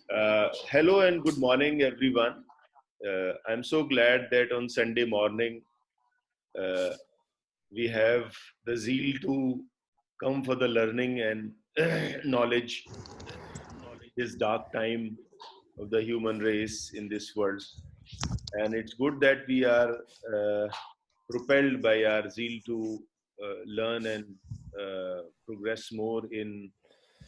Hello and good morning, everyone. I'm so glad that on Sunday morning uh, we have the zeal to come for the learning and knowledge this dark time of the human race in this world. And it's good that we are propelled by our zeal to learn and progress more in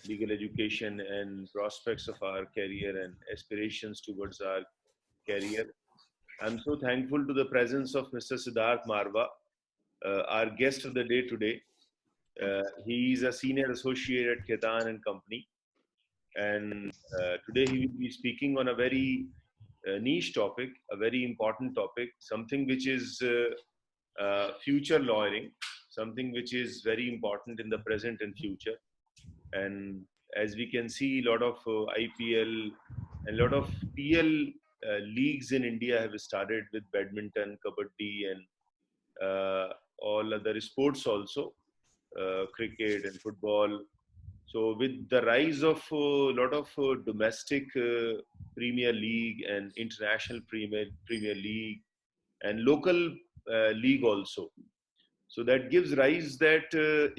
legal education and prospects of our career and aspirations towards our career. I'm so thankful to the presence of Mr. Siddharth Marwah, our guest of the day today. He is a senior associate at Khaitan and Company, and today he will be speaking on a very niche topic, a very important topic, something which is future lawyering, something which is very important in the present and future. And as we can see, a lot of IPL and a lot of PL leagues in India have started with badminton, kabaddi, and all other sports also, cricket and football. So with the rise of a lot of domestic Premier League and international Premier League and local league also, so that gives rise that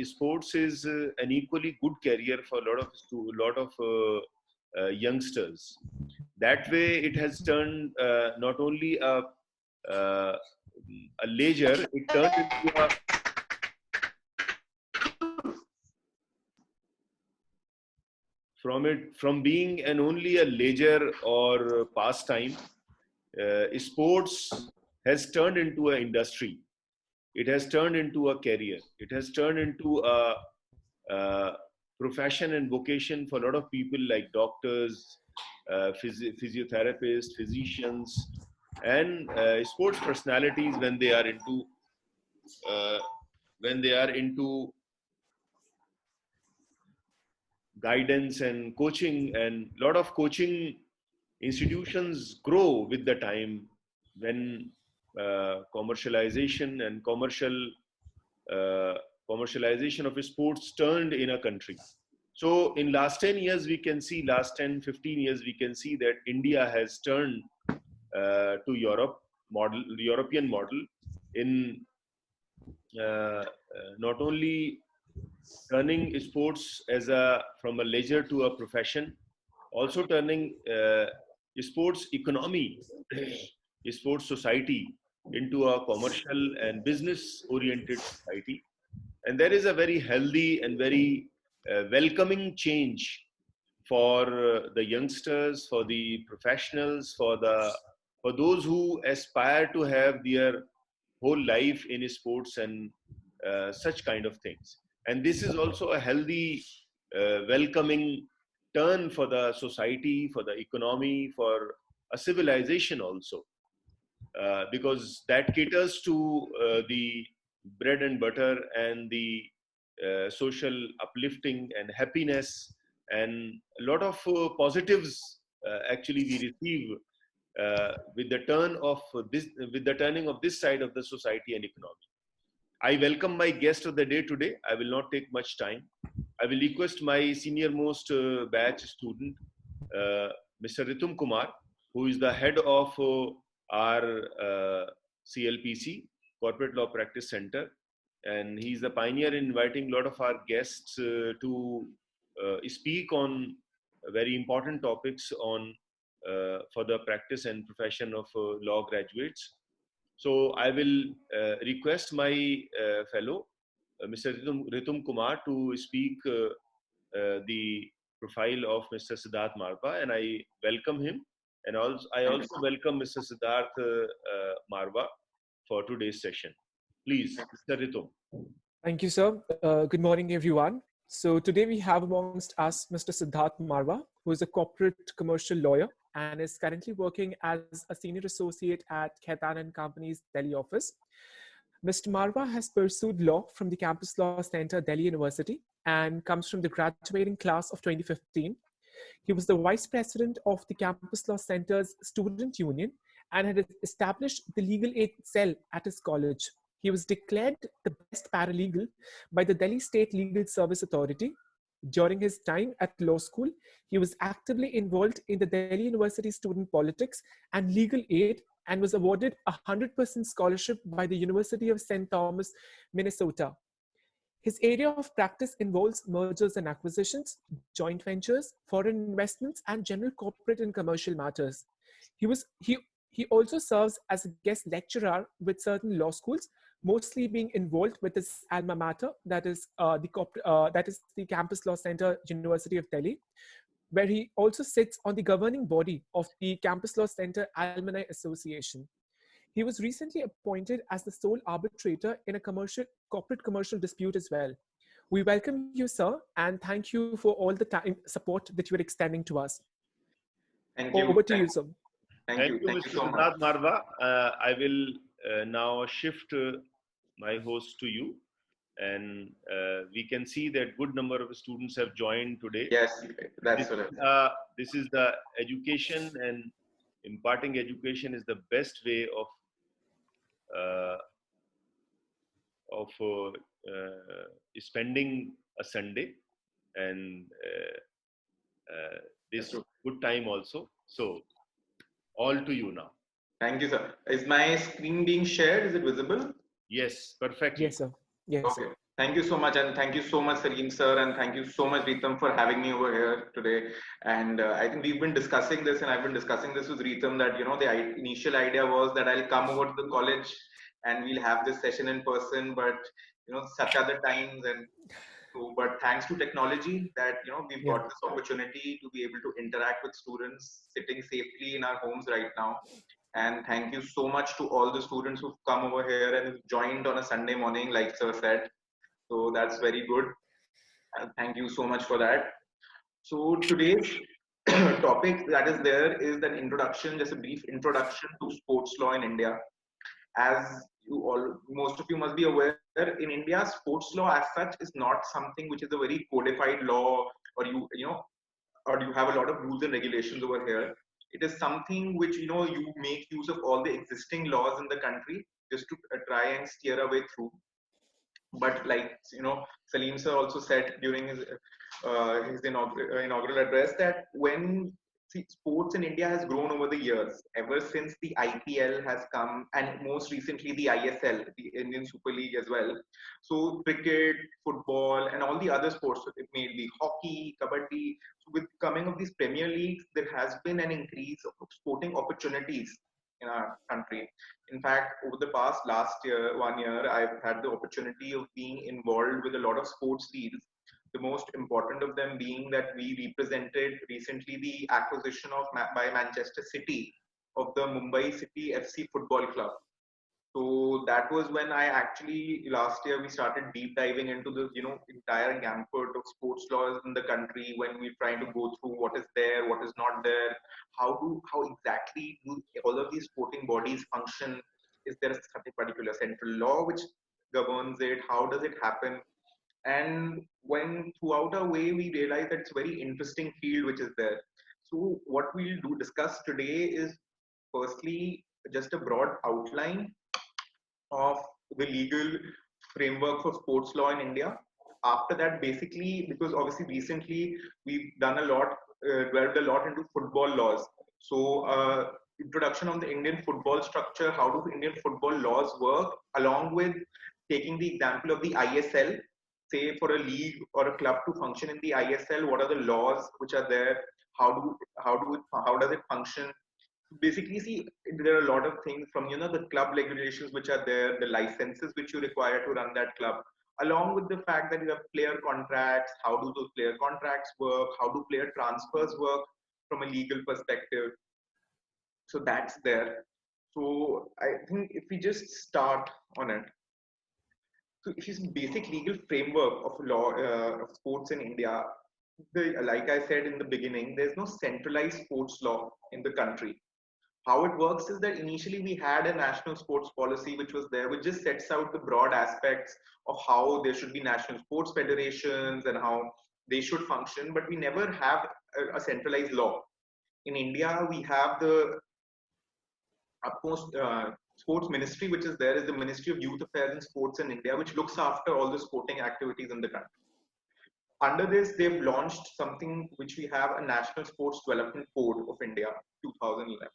sports is an equally good career for a lot of youngsters. That way, it has turned not only uh, a leisure, it turned into a from being an only a leisure or pastime. Sports has turned into an industry. It has turned into a career. It has turned into a profession and vocation for a lot of people like doctors, physiotherapists, physicians, and sports personalities uh, when they are into guidance and coaching. And a lot of coaching institutions grow with the time when commercialization and uh, commercialization of sports turned in a country. So in last 10 years, we can see, last 10, 15 years, we can see that India has turned to European model in not only turning sports from a leisure to a profession, also turning sports economy, sports society into a commercial and business oriented society. And there is a very healthy and very welcoming change for the youngsters, for the professionals, for those who aspire to have their whole life in sports and such kind of things. And this is also a healthy, welcoming turn for the society, for the economy, for a civilization also, because that caters to the bread and butter and the social uplifting and happiness and a lot of positives actually we receive with the turning of this side of the society and economy. I welcome my guest of the day today. I will not take much time. I will request my senior most batch student, uh, Mr. Ritum Kumar, who is the head of our CLPC, Corporate Law Practice Center. And he's the pioneer in inviting a lot of our guests to speak on very important topics for the practice and profession of law graduates. So I will request my fellow, Mr. Ritum Kumar, to speak the profile of Mr. Siddharth Marwah, and I welcome him. And I also welcome Mr. Siddharth Marwah for today's session. Please, Mr. Ritum. Thank you, sir. Good morning, everyone. So today we have amongst us Mr. Siddharth Marwah, who is a corporate commercial lawyer and is currently working as a senior associate at Khaitan and Company's Delhi office. Mr. Marwah has pursued law from the Campus Law Center, Delhi University, and comes from the graduating class of 2015. He was the vice president of the Campus Law Center's Student Union and had established the legal aid cell at his college. He was declared the best paralegal by the Delhi State Legal Service Authority. During his time at law school, he was actively involved in the Delhi University student politics and legal aid, and was awarded a 100% scholarship by the University of St. Thomas, Minnesota. His area of practice involves mergers and acquisitions, joint ventures, foreign investments, and general corporate and commercial matters. He was he also serves as a guest lecturer with certain law schools, mostly being involved with his alma mater, that is the Campus Law Center, University of Delhi, where he also sits on the governing body of the Campus Law Center Alumni Association. He was recently appointed as the sole arbitrator in a corporate commercial dispute as well. We welcome you, sir, and thank you for all the time support that you are extending to us. Thank you. Over to you, sir. Thank you. Thank Mr. you so Siddharth much. Marwah. I will now shift my host to you, and we can see that good number of students have joined today. Yes, that's correct. This is the education, and imparting education is the best way of spending a Sunday, and this good time also. So, all to you now. Thank you, sir. Is my screen being shared? Is it visible? Yes, perfectly. Yes, sir. Yes, okay. sir. Thank you so much, and thank you so much, Salim sir, and thank you so much, Ritam, for having me over here today. And I think we've been discussing this, and I've been discussing this with Ritam, that the initial idea was that I'll come over to the college and we'll have this session in person, but such other times, and so, but thanks to technology that we've got this opportunity to be able to interact with students sitting safely in our homes right now. And thank you so much to all the students who've come over here and who've joined on a Sunday morning, like sir said. So that's very good. And thank you so much for that. So today's topic that is there is an introduction, just a brief introduction to sports law in India. As most of you must be aware, in India, sports law as such is not something which is a very codified law, or you have a lot of rules and regulations over here. It is something which you make use of all the existing laws in the country just to try and steer a way through. But like Salim sir also said during his inaugural address, that sports in India has grown over the years, ever since the IPL has come, and most recently the ISL, the Indian Super League as well. So cricket, football, and all the other sports, it may be hockey, kabaddi. So with coming of these Premier Leagues, there has been an increase of sporting opportunities in our country. In fact, over the last 1 year, I've had the opportunity of being involved with a lot of sports deals. The most important of them being that we represented recently the acquisition by Manchester City of the Mumbai City FC Football Club. So that was when I actually, last year, we started deep diving into the entire gambit of sports laws in the country, when we're trying to go through what is there, what is not there, how exactly do all of these sporting bodies function. Is there a particular central law which governs it? How does it happen? And when throughout our way, we realize that it's a very interesting field which is there. So what we'll discuss today is firstly just a broad outline of the legal framework for sports law in India. After that, basically, because obviously recently we've done delved a lot into football laws. So introduction of the Indian football structure, how do Indian football laws work, along with taking the example of the ISL. Say for a league or a club to function in the ISL, what are the laws which are there? How does it function? Basically, see, there are a lot of things from the club regulations which are there, the licenses which you require to run that club, along with the fact that you have player contracts. How do those player contracts work? How do player transfers work from a legal perspective? So that's there. So I think if we just start on it. So if you see basic legal framework of law of sports in India, like I said in the beginning, there's no centralized sports law in the country. How it works is that initially we had a national sports policy which was there, which just sets out the broad aspects of how there should be national sports federations and how they should function, but we never have a centralized law. In India, we have the utmost sports ministry which is there, is the Ministry of Youth Affairs and Sports in India, which looks after all the sporting activities in the country. Under this, they've launched something which we have, a National Sports Development Code of India, 2011,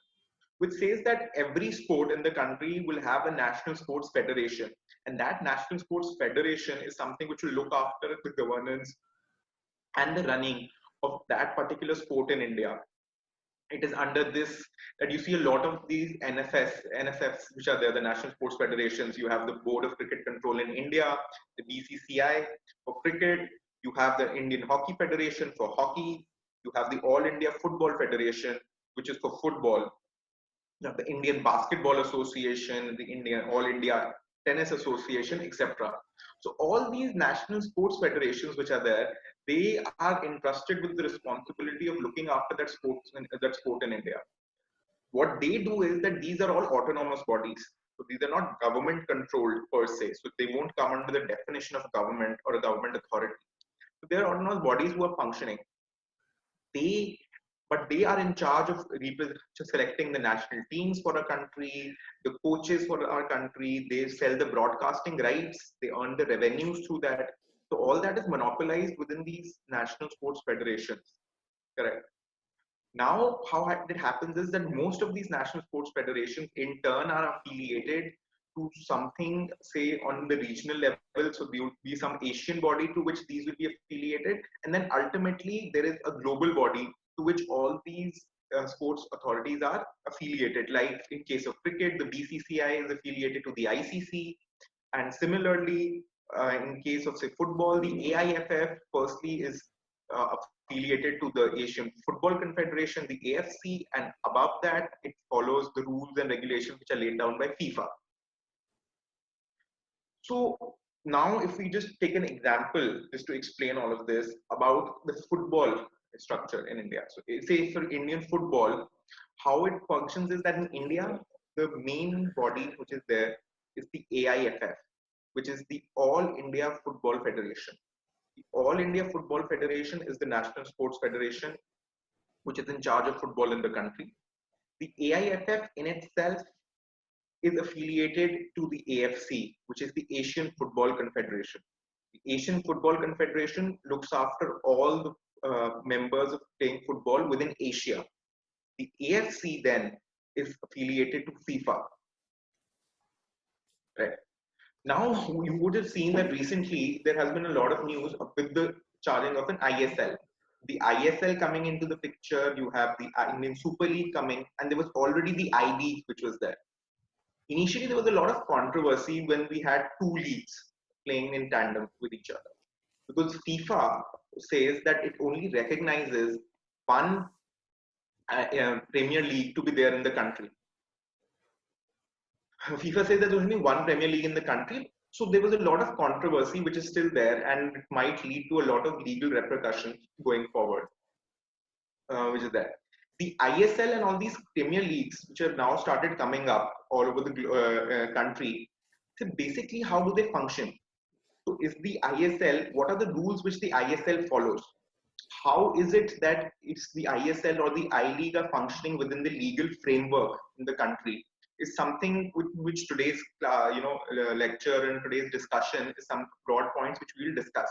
which says that every sport in the country will have a national sports federation. And that national sports federation is something which will look after the governance and the running of that particular sport in India. It is under this that you see a lot of these NSFs, which are there, the National Sports Federations. You have the Board of Cricket Control in India, the BCCI for cricket. You have the Indian Hockey Federation for hockey. You have the All India Football Federation, which is for football. You have the Indian Basketball Association, the All India Tennis Association, etc. So all these national sports federations which are there, they are entrusted with the responsibility of looking after that sport in India. What they do is that these are all autonomous bodies. So these are not government controlled per se. So they won't come under the definition of government or a government authority. So they are autonomous bodies who are functioning. But they are in charge of selecting the national teams for a country, the coaches for our country. They sell the broadcasting rights. They earn the revenues through that. So all that is monopolized within these national sports federations. Correct. Now, how it happens is that most of these national sports federations in turn are affiliated to something, say, on the regional level. So there would be some Asian body to which these will be affiliated. And then ultimately, there is a global body to which all these sports authorities are affiliated. Like in case of cricket, the BCCI is affiliated to the ICC. And similarly, in case of, say, football, the AIFF firstly is affiliated to the Asian Football Confederation, the AFC, and above that, it follows the rules and regulations which are laid down by FIFA. So now if we just take an example, just to explain all of this about the football structure in India. So say for Indian football, how it functions is that in India, the main body which is there is the AIFF, which is the All India Football Federation. The All India Football Federation is the national sports federation which is in charge of football in the country. The AIFF in itself is affiliated to the AFC, which is the Asian Football Confederation. The Asian Football Confederation looks after all the members of playing football within Asia. The AFC then is affiliated to FIFA. Right. Now, you would have seen that recently there has been a lot of news with the charging of an ISL. The ISL coming into the picture, you have the Indian Super League coming, and there was already the IB which was there. Initially, there was a lot of controversy when we had two leagues playing in tandem with each other, because FIFA says that it only recognizes one Premier League to be there in the country. FIFA says there's only one Premier League in the country. So there was a lot of controversy which is still there, and it might lead to a lot of legal repercussions going forward, which is there. The ISL and all these Premier Leagues, which have now started coming up all over the country, so basically, how do they function? So is the ISL, what are the rules which the ISL follows? How is it that it's the ISL or the I-League are functioning within the legal framework in the country? Is something which today's lecture and today's discussion is some broad points which we'll discuss,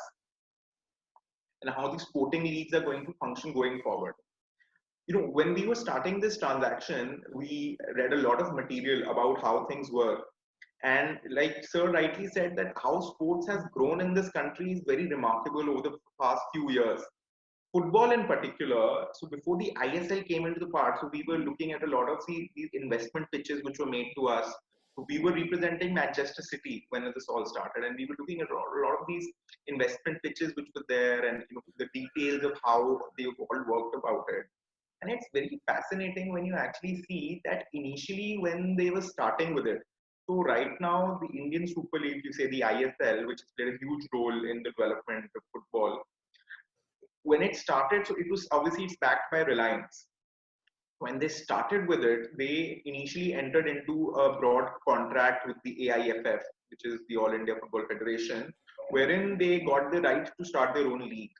and how the sporting leagues are going to function going forward. When we were starting this transaction, we read a lot of material about how things work, and like Sir rightly said, that how sports has grown in this country is very remarkable over the past few years. Football in particular, so before the ISL came into the part, so we were looking at a lot of these investment pitches which were made to us. So we were representing Manchester City when this all started, and we were looking at a lot of these investment pitches which were there, and the details of how they all worked about it. And it's very fascinating when you actually see that initially when they were starting with it. So right now, the Indian Super League, you say the ISL, which has played a huge role in the development of football. When it started, so it was obviously it's backed by Reliance. When they started with it, they initially entered into a broad contract with the AIFF, which is the All India Football Federation, wherein they got the right to start their own league.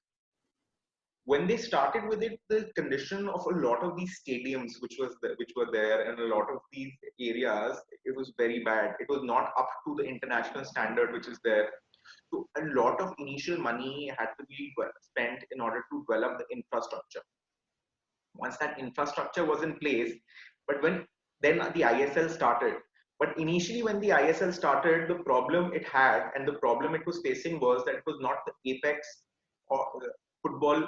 When they started with it, the condition of a lot of these stadiums which were there and a lot of these areas, it was very bad. It was not up to the international standard which is there. So a lot of initial money had to be spent in order to develop the infrastructure. Once that infrastructure was in place, but when then the ISL started. But initially, when the ISL started, the problem it had and the problem it was facing was that it was not the apex or football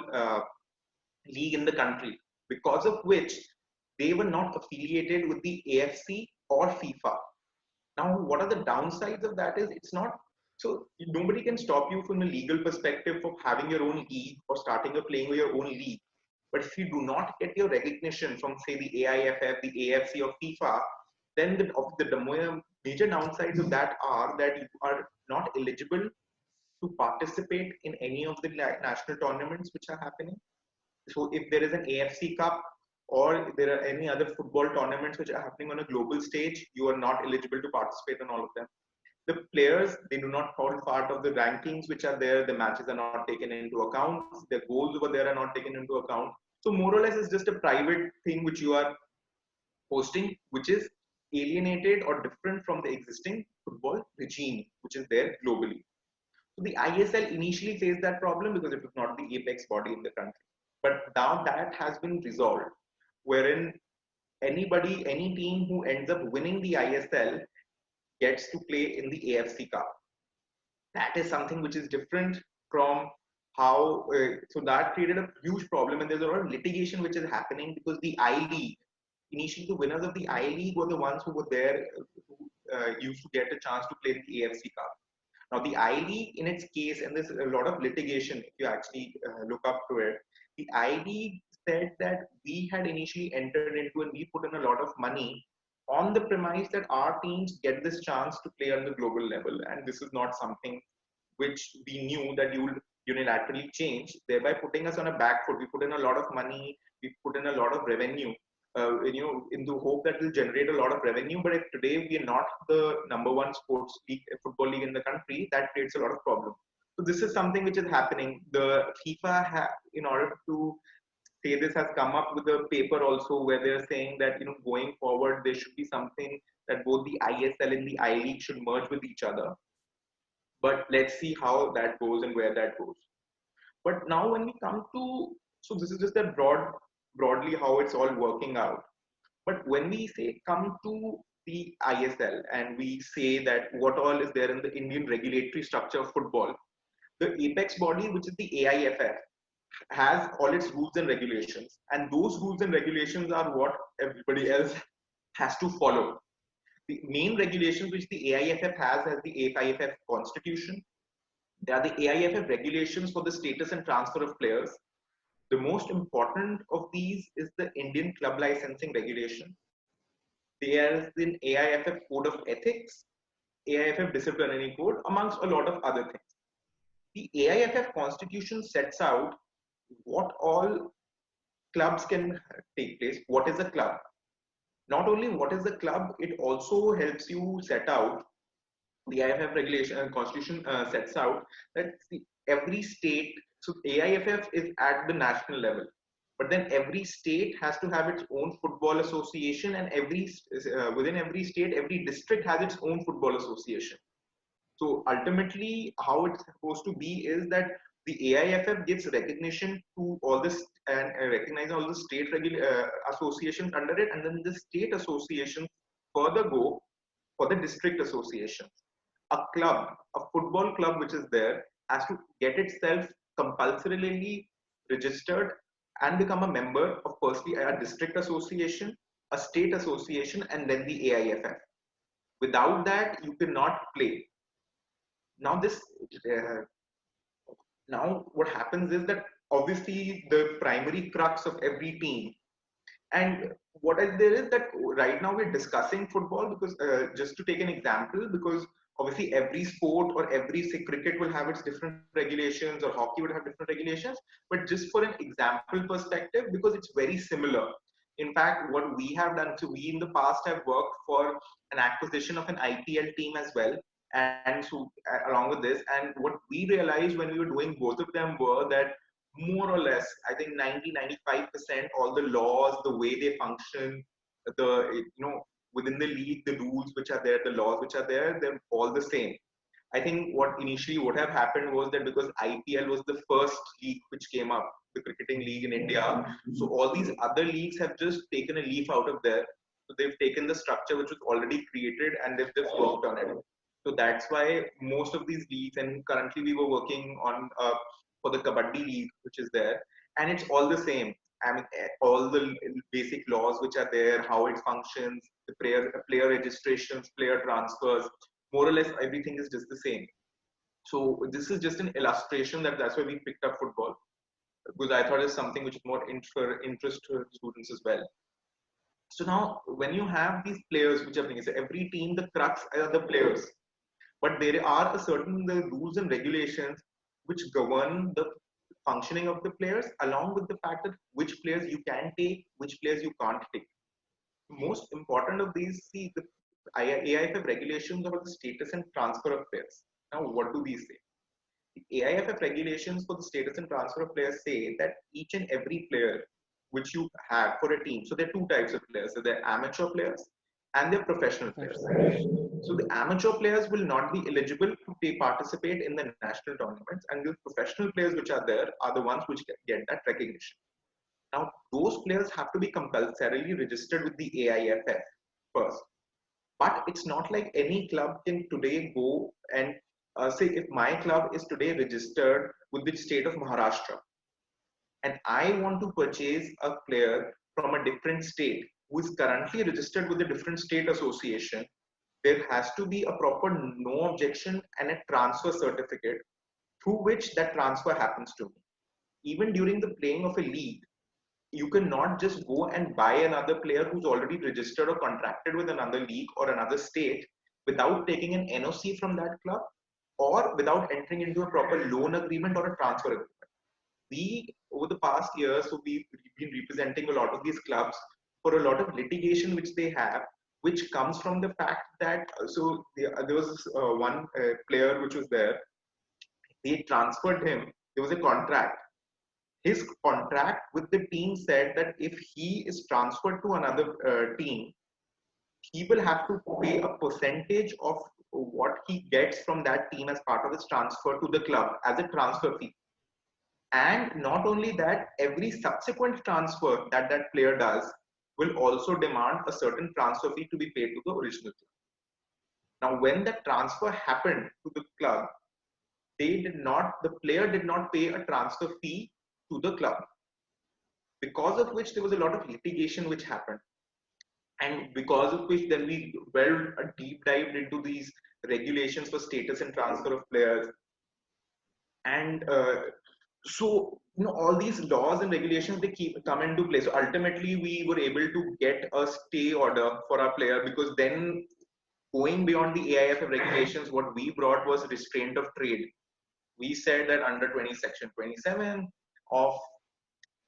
league in the country, because of which they were not affiliated with the AFC or FIFA. Now, what are the downsides of that is it's not, so nobody can stop you from a legal perspective of having your own league or starting or playing with your own league. But if you do not get your recognition from, say, the AIFF, the AFC, or FIFA, then the major downsides of that are that you are not eligible to participate in any of the national tournaments which are happening. So if there is an AFC Cup or there are any other football tournaments which are happening on a global stage, you are not eligible to participate in all of them. The players, they do not form part of the rankings which are there. The matches are not taken into account. The goals over there are not taken into account. So more or less, it's just a private thing which you are hosting, which is alienated or different from the existing football regime which is there globally. So the ISL initially faced that problem because it was not the apex body in the country. But now that has been resolved, wherein anybody, any team who ends up winning the ISL gets to play in the AFC Cup. That is something which is different from how, so that created a huge problem, and there's a lot of litigation which is happening because the I League, initially the winners of the I League were the ones who were there, who used to get a chance to play in the AFC Cup. Now, the I League in its case, and there's a lot of litigation if you actually look up to it, the I League said that we had initially entered into and we put in a lot of money on the premise that our teams get this chance to play on the global level. And this is not something which we knew that you would unilaterally change, thereby putting us on a back foot. We put in a lot of money, we put in a lot of revenue. In the hope that will generate a lot of revenue. But if today we are not the number one sports league, football league in the country, that creates a lot of problem. So this is something which is happening. The FIFA, in order to say this, has come up with a paper also where they're saying that going forward there should be something that both the ISL and the I League should merge with each other. But let's see how that goes and where that goes. But now when we come to, so this is just a broadly how it's all working out. But when we say come to the ISL and we say that what all is there in the Indian regulatory structure of football, the apex body, which is the AIFF, has all its rules and regulations. And those rules and regulations are what everybody else has to follow. The main regulations which the AIFF has the AIFF constitution. There are the AIFF regulations for the status and transfer of players. The most important of these is the Indian Club Licensing Regulation. There is an AIFF Code of Ethics, AIFF Disciplinary Code, amongst a lot of other things. The AIFF Constitution sets out what all clubs can take place. What is a club? Not only what is the club, it also helps you set out, the AIFF regulation and constitution sets out that every state, so AIFF is at the national level, but then every state has to have its own football association, and within every state, every district has its own football association. So ultimately, how it's supposed to be is that the AIFF gives recognition to all this and recognize all the state associations under it, and then the state associations further go for the district associations. A club, a football club which is there, has to get itself compulsorily registered and become a member of firstly a district association, a state association, and then the AIFF. Without that, you cannot play. Now now what happens is that obviously the primary crux of every team, and what is there is that right now we're discussing football because just to take an example, because obviously every sport or every, say, cricket will have its different regulations, or hockey would have different regulations, but just for an example perspective, because it's very similar. In fact, what we have done, so we in the past have worked for an acquisition of an IPL team as well, and so along with this, and what we realized when we were doing both of them were that more or less, I think 90-95%, all the laws, the way they function, within the league, the rules which are there, the laws which are there, they're all the same. I think what have happened was that because IPL was the first league which came up, the cricketing league in India, so all these other leagues have just taken a leaf out of there. So they've taken the structure which was already created and they've just worked on it. So that's why most of these leagues, and currently we were working on for the Kabaddi league, which is there, and it's all the same. I mean, all the basic laws which are there, how it functions, the player registrations, player transfers, more or less everything is just the same. So this is just an illustration that's why we picked up football, because I thought it's something which is more interest to students as well. So now when you have these players which are playing, so every team, the crux are the players, but there are a certain the rules and regulations which govern the functioning of the players, along with the fact that which players you can take, which players you can't take. Most important of these, see, the AIFF regulations about the status and transfer of players. Now, what do these say? The AIFF regulations for the status and transfer of players say that each and every player which you have for a team, so there are two types of players. So there are amateur players and they're professional players. So the amateur players will not be eligible to participate in the national tournaments, and the professional players which are there are the ones which get that recognition. Now, those players have to be compulsorily registered with the AIFF first. But it's not like any club can today go and say, if my club is today registered with the state of Maharashtra, and I want to purchase a player from a different state who is currently registered with a different state association, there has to be a proper no objection and a transfer certificate through which that transfer happens to me. Even during the playing of a league, you cannot just go and buy another player who's already registered or contracted with another league or another state without taking an NOC from that club or without entering into a proper loan agreement or a transfer agreement. We, over the past years, so we've been representing a lot of these clubs for a lot of litigation which they have, which comes from the fact that, there was one player which was there, they transferred him, there was a contract. His contract with the team said that if he is transferred to another team, he will have to pay a percentage of what he gets from that team as part of his transfer to the club as a transfer fee. And not only that, every subsequent transfer that that player does will also demand a certain transfer fee to be paid to the original club. Now, when that transfer happened to the club, the player did not pay a transfer fee to the club, because of which there was a lot of litigation which happened, and because of which then we well deep dived into these regulations for status and transfer of players. And so all these laws and regulations, they come into play. So ultimately we were able to get a stay order for our player, because then going beyond the AIFF regulations, what we brought was restraint of trade. We said that under section 27 of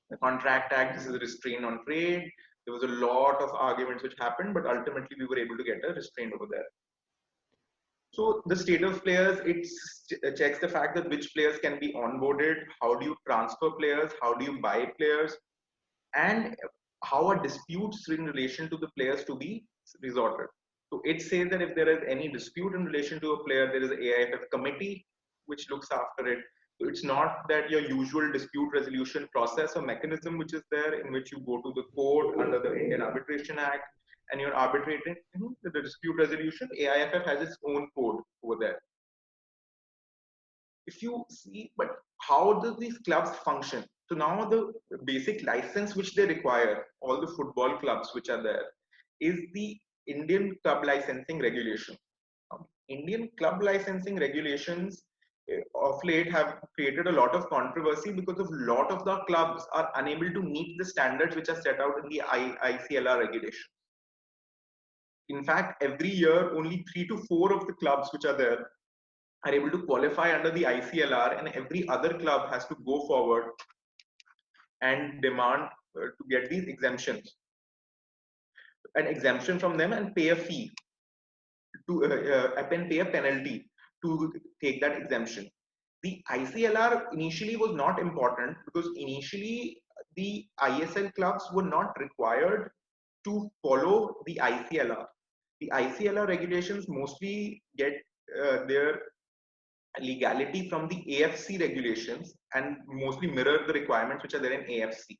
the Contract Act, this is a restraint on trade. There was a lot of arguments which happened, but ultimately we were able to get a restraint over there. So the state of players, it checks the fact that which players can be onboarded, how do you transfer players, how do you buy players, and how are disputes in relation to the players to be resorted. So it says that if there is any dispute in relation to a player, there is an AIFF committee which looks after it. So it's not that your usual dispute resolution process or mechanism which is there, in which you go to the court under the Indian Arbitration Act and you're arbitrating the dispute resolution. AIFF has its own code over there. If you see, but how do these clubs function? So now the basic license which they require, all the football clubs which are there, is the Indian Club Licensing Regulation. Indian club licensing regulations of late have created a lot of controversy, because of a lot of the clubs are unable to meet the standards which are set out in the ICLR regulation. In fact, every year only 3 to 4 of the clubs which are there are able to qualify under the ICLR, and every other club has to go forward and demand to get these exemptions, an exemption from them, and pay a fee and pay a penalty to take that exemption. The ICLR initially was not important, because initially the ISL clubs were not required to follow the ICLR. The ICLR regulations mostly get their legality from the AFC regulations and mostly mirror the requirements which are there in AFC.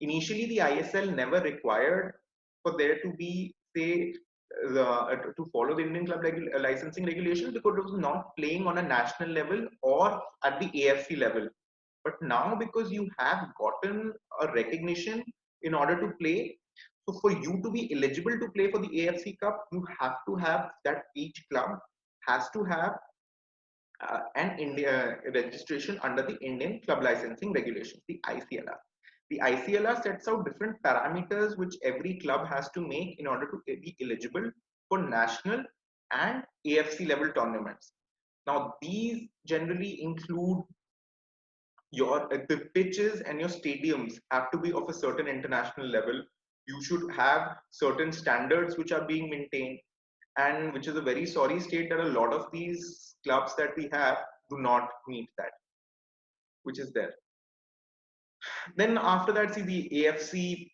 Initially, the ISL never required for there to be, say, to follow the Indian club licensing regulations, because it was not playing on a national level or at the AFC level. But now, because you have gotten a recognition in order to play, so for you to be eligible to play for the AFC Cup, you have to have that each club has to have an India registration under the Indian Club Licensing Regulations, the ICLR. The ICLR sets out different parameters which every club has to make in order to be eligible for national and AFC level tournaments. Now, these generally include your the pitches and your stadiums have to be of a certain international level. You should have certain standards which are being maintained, and which is a very sorry state that a lot of these clubs that we have do not meet that, which is there. Then after that, see, the AFC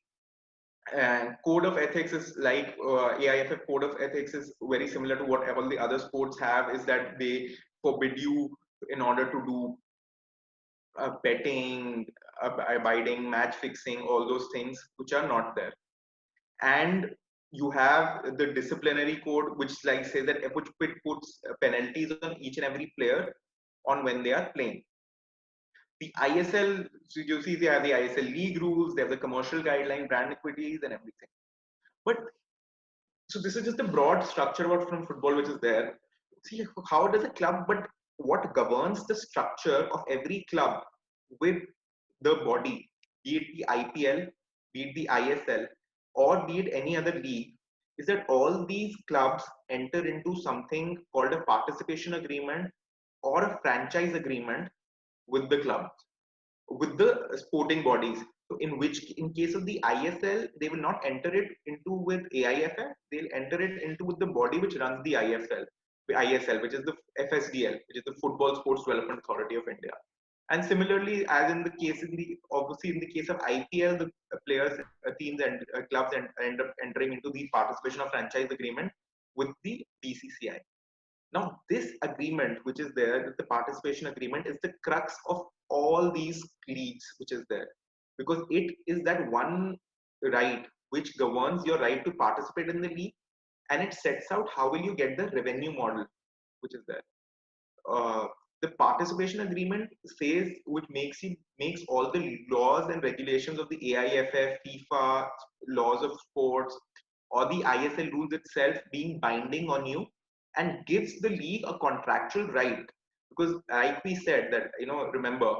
code of ethics is like AIFF code of ethics is very similar to what all the other sports have, is that they forbid you in order to do betting, abiding, match fixing, all those things which are not there. And you have the disciplinary code, which like says that which puts penalties on each and every player on when they are playing. The ISL, so you see they have the ISL league rules, they have the commercial guideline, brand equities and everything. But so this is just a broad structure about from football which is there. See how does a club, but what governs the structure of every club with the body, be it the IPL, be it the ISL, or be it any other league, is that all these clubs enter into something called a participation agreement or a franchise agreement with the clubs, with the sporting bodies. So in case of the ISL, they will not enter it into with AIFF, they'll enter it into with the body which runs the ISL, which is the FSDL, which is the Football Sports Development Authority of India. And similarly, as in the case obviously in the case of IPL, the players, teams and clubs end up entering into the participation of franchise agreement with the BCCI. Now, this agreement, which is there, the participation agreement, is the crux of all these leagues, which is there, because it is that one right which governs your right to participate in the league, and it sets out how will you get the revenue model, which is there. The participation agreement says, which makes all the laws and regulations of the AIFF, FIFA, laws of sports, or the ISL rules itself being binding on you, and gives the league a contractual right. Because like we said that, remember,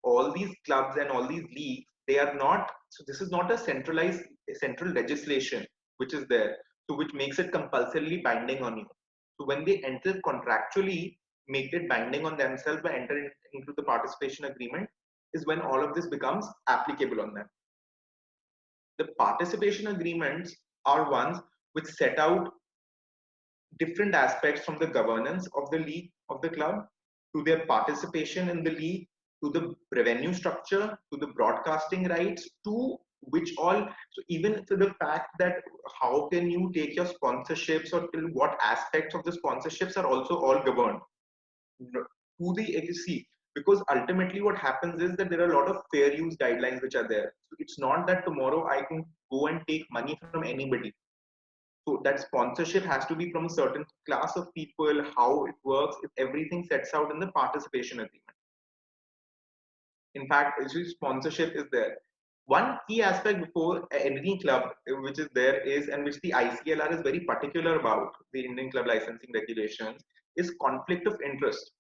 all these clubs and all these leagues, they are not, so this is not a central legislation which is there, so which makes it compulsorily binding on you. So when they enter contractually, make it binding on themselves by entering into the participation agreement, is when all of this becomes applicable on them. The participation agreements are ones which set out different aspects from the governance of the league, of the club, to their participation in the league, to the revenue structure, to the broadcasting rights, to which all, so even to the fact that how can you take your sponsorships, or till what aspects of the sponsorships are also all governed. To the see, because ultimately what happens is that there are a lot of fair use guidelines which are there. So it's not that tomorrow I can go and take money from anybody. So that sponsorship has to be from a certain class of people, how it works, if everything sets out in the participation agreement. In fact, sponsorship is there. One key aspect before any club which is there is, and which the ICLR is very particular about, the Indian Club Licensing Regulations, is conflict of interest.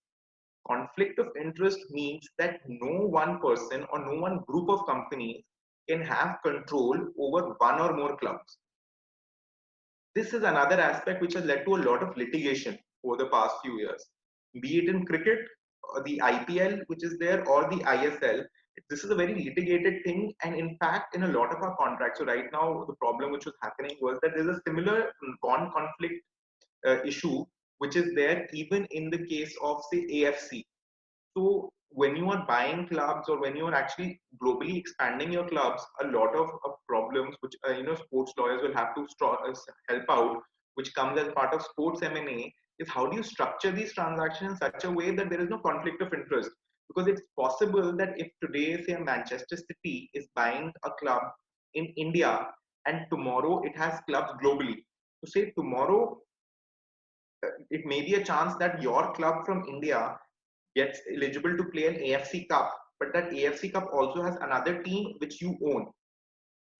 Conflict of interest means that no one person or no one group of companies can have control over one or more clubs. This is another aspect which has led to a lot of litigation over the past few years, be it in cricket, or the IPL which is there, or the ISL. This is a very litigated thing, and in fact, in a lot of our contracts, so right now the problem which was happening was that there's a similar conflict issue which is there even in the case of, say, AFC. So when you are buying clubs, or when you are actually globally expanding your clubs, a lot of problems which sports lawyers will have to help out, which comes as part of sports M&A, is how do you structure these transactions in such a way that there is no conflict of interest? Because it's possible that if today, say, Manchester City is buying a club in India and tomorrow it has clubs globally. So say tomorrow, it may be a chance that your club from India gets eligible to play an AFC Cup, but that AFC Cup also has another team which you own.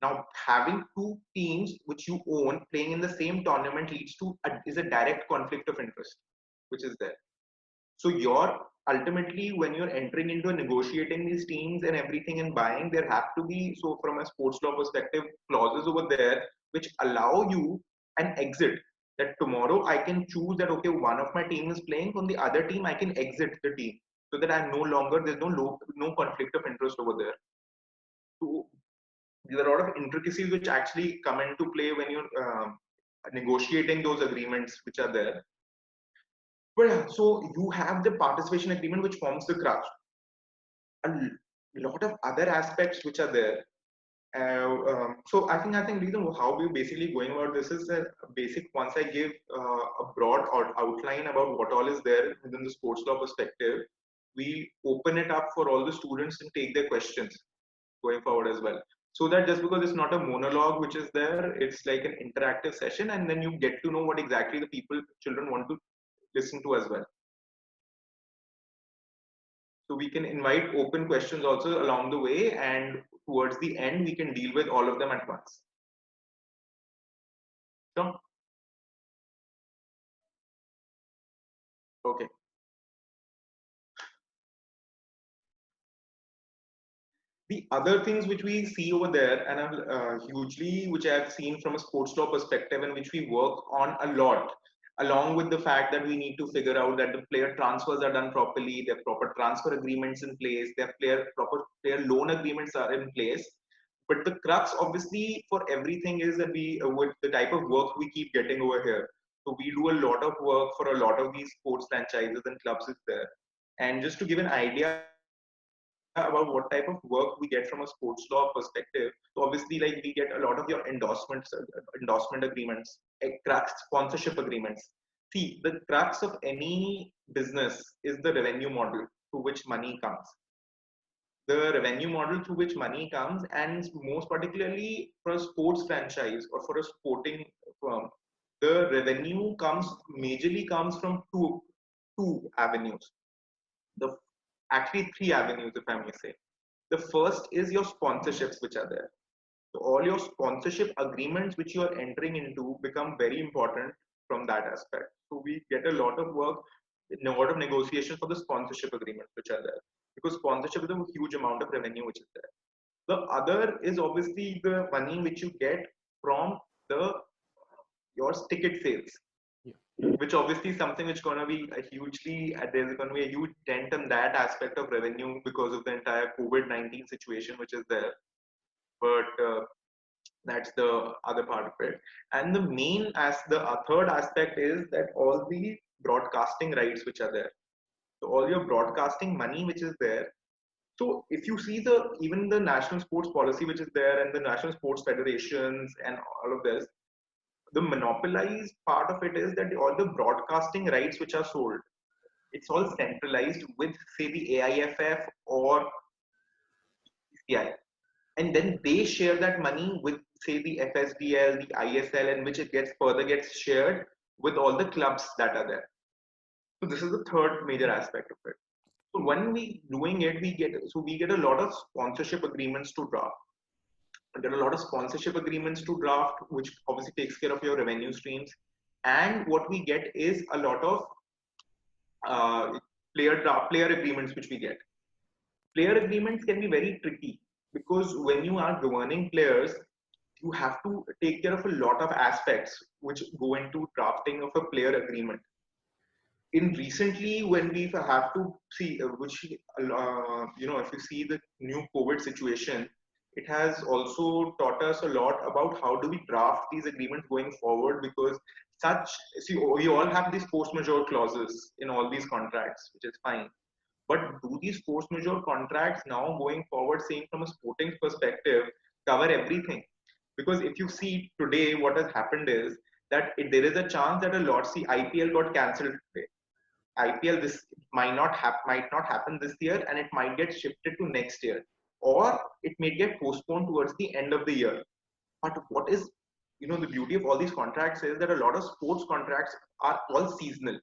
Now, having two teams which you own playing in the same tournament is a direct conflict of interest, which is there. So you're ultimately, when you're entering into negotiating these teams and everything and buying, there have to be, so from a sports law perspective, clauses over there which allow you an exit. That tomorrow I can choose that, okay, one of my team is playing, from the other team I can exit the team, so that I'm no longer, there's no conflict of interest over there. So there are a lot of intricacies which actually come into play when you're negotiating those agreements which are there. But yeah, so you have the participation agreement which forms the crux. A lot of other aspects which are there. So I think reason how we're basically going about this is that basic. Once I give a broad outline about what all is there within the sports law perspective, we open it up for all the students and take their questions going forward as well. So that just because it's not a monologue which is there, it's like an interactive session, and then you get to know what exactly the children want to listen to as well. So we can invite open questions also along the way, and towards the end, we can deal with all of them at once. So, okay. The other things which we see over there, and hugely, which I've seen from a sports law perspective, and which we work on a lot, along with the fact that we need to figure out that the player transfers are done properly, their proper transfer agreements in place, their proper player loan agreements are in place. But the crux, obviously, for everything is that with the type of work we keep getting over here. So we do a lot of work for a lot of these sports franchises and clubs is there. And just to give an idea about what type of work we get from a sports law perspective. So obviously, like, we get a lot of your endorsement agreements, crux sponsorship agreements. See, the crux of any business is the revenue model through which money comes. The revenue model through which money comes, and most particularly for a sports franchise or for a sporting firm, the revenue majorly comes from two avenues. Actually three avenues, if I may say. The first is your sponsorships which are there. So all your sponsorship agreements which you are entering into become very important from that aspect. So we get a lot of work, a lot of negotiation for the sponsorship agreements which are there, because sponsorship is a huge amount of revenue which is there. The other is obviously the money which you get from your ticket sales, which obviously is something which is going to be there's going to be a huge dent in that aspect of revenue because of the entire COVID-19 situation which is there. But that's the other part of it. And the third aspect is that all the broadcasting rights which are there. So all your broadcasting money which is there. So if you see even the national sports policy which is there, and the national sports federations and all of this, the monopolized part of it is that all the broadcasting rights which are sold, it's all centralized with, say, the AIFF or CI, and then they share that money with, say, the FSDL, the ISL, and which it gets shared with all the clubs that are there. So this is the third major aspect of it. So when we doing it, we get a lot of sponsorship agreements to draft. There are a lot of sponsorship agreements to draft, which obviously takes care of your revenue streams. And what we get is a lot of player agreements which we get. Player agreements can be very tricky, because when you are governing players, you have to take care of a lot of aspects which go into drafting of a player agreement. In recently, when we have to see, if you see the new COVID situation, it has also taught us a lot about how do we draft these agreements going forward, because we all have these force majeure clauses in all these contracts, which is fine. But do these force majeure contracts now going forward, saying from a sporting perspective, cover everything? Because if you see today, what has happened is that there is a chance that a lot, see, IPL got cancelled today. IPL this might not happen this year, and it might get shifted to next year, or it may get postponed towards the end of the year. But what is, the beauty of all these contracts is that a lot of sports contracts are all seasonal.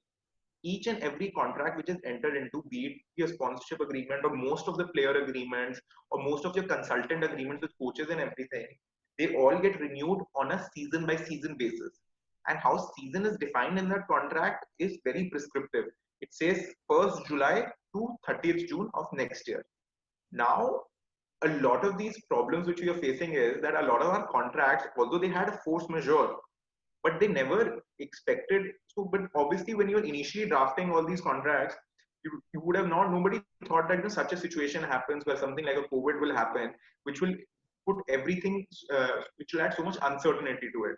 Each and every contract which is entered into, be it your sponsorship agreement or most of the player agreements or most of your consultant agreements with coaches and everything, they all get renewed on a season by season basis. And how season is defined in that contract is very prescriptive. It says 1st July to 30th June of next year. Now, a lot of these problems which we are facing is that a lot of our contracts, although they had a force majeure, but they never expected. So, but obviously, when you're initially drafting all these contracts, you would have not, nobody thought that such a situation happens where something like a COVID will happen, which will put everything, which will add so much uncertainty to it.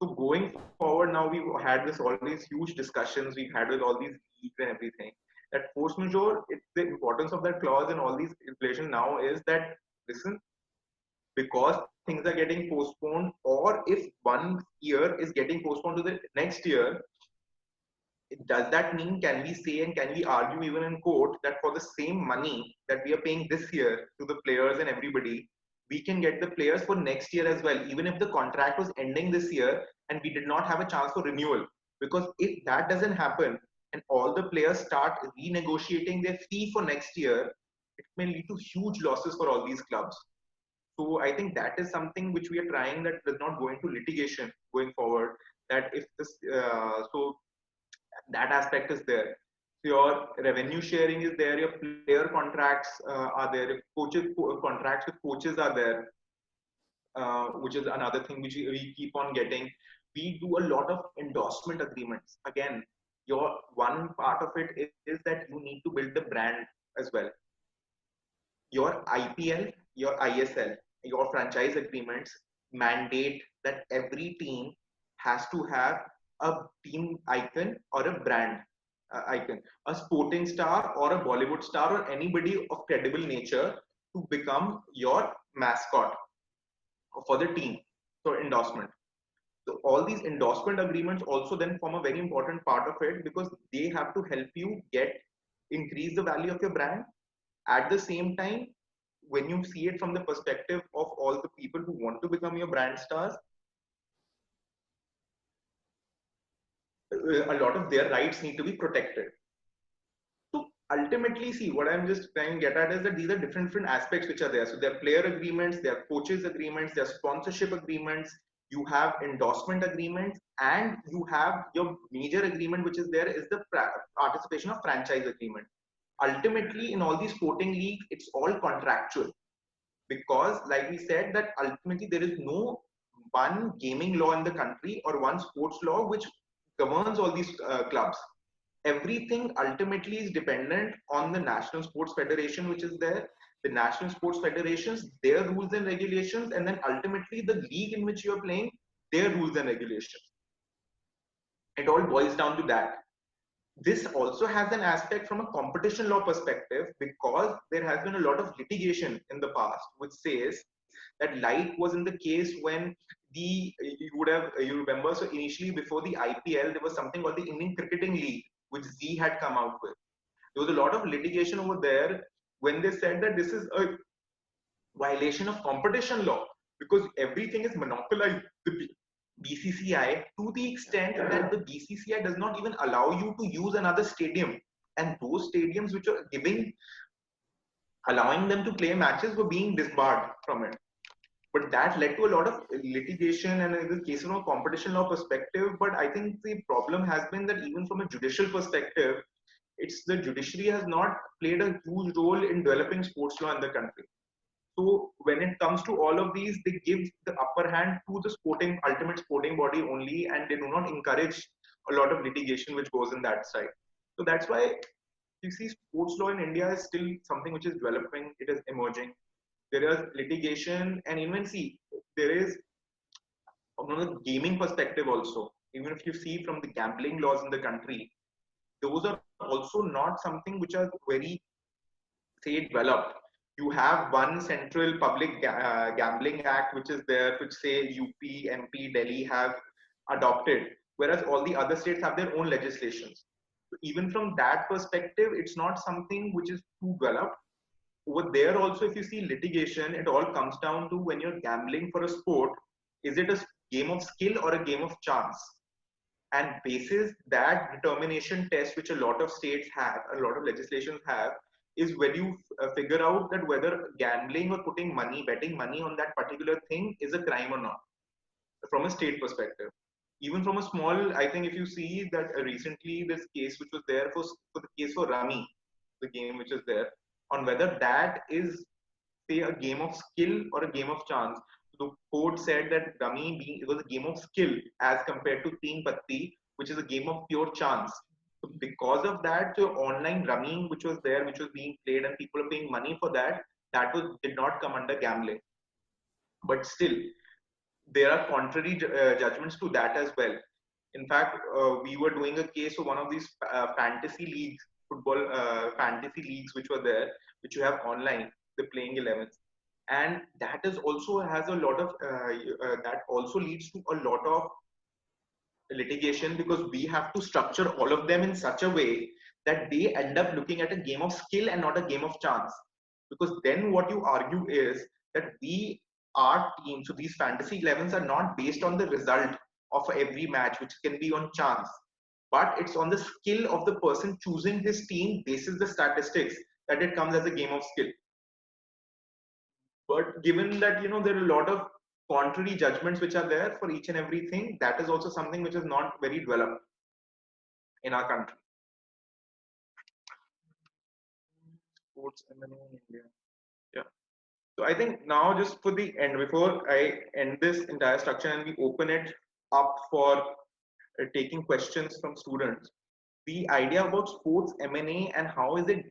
So going forward, now we've had all these huge discussions we've had with all these leagues and everything. That force majeure, the importance of that clause in all these inflation now is that, listen, because things are getting postponed, or if 1 year is getting postponed to the next year, does that mean, can we say and can we argue even in court that for the same money that we are paying this year to the players and everybody, we can get the players for next year as well, even if the contract was ending this year and we did not have a chance for renewal? Because if that doesn't happen and all the players start renegotiating their fee for next year, it may lead to huge losses for all these clubs. So I think that is something which we are trying, that does not go into litigation going forward. That if this, so that aspect is there. So your revenue sharing is there, your player contracts are there, coaches contracts with coaches are there, which is another thing which we keep on getting. We do a lot of endorsement agreements. Again, your one part of it is that you need to build the brand as well. Your IPL, your ISL, your franchise agreements mandate that every team has to have a team icon or a brand icon, a sporting star or a Bollywood star or anybody of credible nature to become your mascot for the team, so endorsement. So all these endorsement agreements also then form a very important part of it, because they have to help you increase the value of your brand. At the same time, when you see it from the perspective of all the people who want to become your brand stars, a lot of their rights need to be protected. So ultimately, see, what I'm just trying to get at is that these are different aspects which are there. So there are player agreements, there are coaches agreements, there are sponsorship agreements, you have endorsement agreements, and you have your major agreement which is there is the participation of franchise agreement. Ultimately, in all these sporting leagues, it's all contractual, because like we said, that ultimately there is no one gaming law in the country or one sports law which governs all these clubs. Everything ultimately is dependent on the National Sports Federation which is there, the National Sports Federations, their rules and regulations, and then ultimately the league in which you are playing, their rules and regulations. It all boils down to that. This also has an aspect from a competition law perspective, because there has been a lot of litigation in the past which says that, like was in the case when you remember, so initially before the IPL, there was something called the Indian Cricketing League, which Zee had come out with. There was a lot of litigation over there when they said that this is a violation of competition law, because everything is monopolized. The BCCI, to the extent that the BCCI does not even allow you to use another stadium, and those stadiums which are allowing them to play matches were being disbarred from it. But that led to a lot of litigation, and in the case from a competition law perspective. But I think the problem has been that even from a judicial perspective, the judiciary has not played a huge role in developing sports law in the country. So when it comes to all of these, they give the upper hand to the ultimate sporting body only, and they do not encourage a lot of litigation which goes in that side. So that's why you see sports law in India is still something which is developing, it is emerging. There is litigation, and even see, there is from a gaming perspective also, even if you see from the gambling laws in the country, those are also not something which are very, say, developed. You have one central public gambling act which is there, which say UP, MP, Delhi have adopted, whereas all the other states have their own legislations. So even from that perspective, it's not something which is too developed. Over there also, if you see litigation, it all comes down to, when you're gambling for a sport, is it a game of skill or a game of chance? And basis that determination test, which a lot of states have, a lot of legislations have, is when you figure out that whether gambling or putting money, betting money on that particular thing is a crime or not, from a state perspective. Even from a small, I think if you see that recently this case which was there for the case for Rummy, the game which is there, on whether that is, say, a game of skill or a game of chance. The court said that Rummy it was a game of skill as compared to Teen Patti, which is a game of pure chance. So because of that, the online Rummy which was there, which was being played and people are paying money for that, did not come under gambling. But still, there are contrary judgments to that as well. In fact, we were doing a case for one of these fantasy leagues, football fantasy leagues which were there, which you have online, the playing 11s, and that is also has a lot of that also leads to a lot of litigation, because we have to structure all of them in such a way that they end up looking at a game of skill and not a game of chance. Because then what you argue is that our team, so these fantasy 11s are not based on the result of every match, which can be on chance, but it's on the skill of the person choosing his team basis the statistics, that it comes as a game of skill. But given that, there are a lot of contrary judgments which are there for each and everything, that is also something which is not very developed in our country. Sports M&A in India. Yeah. So I think now, just for the end, before I end this entire structure and we open it up for taking questions from students, the idea about sports M&A and how is it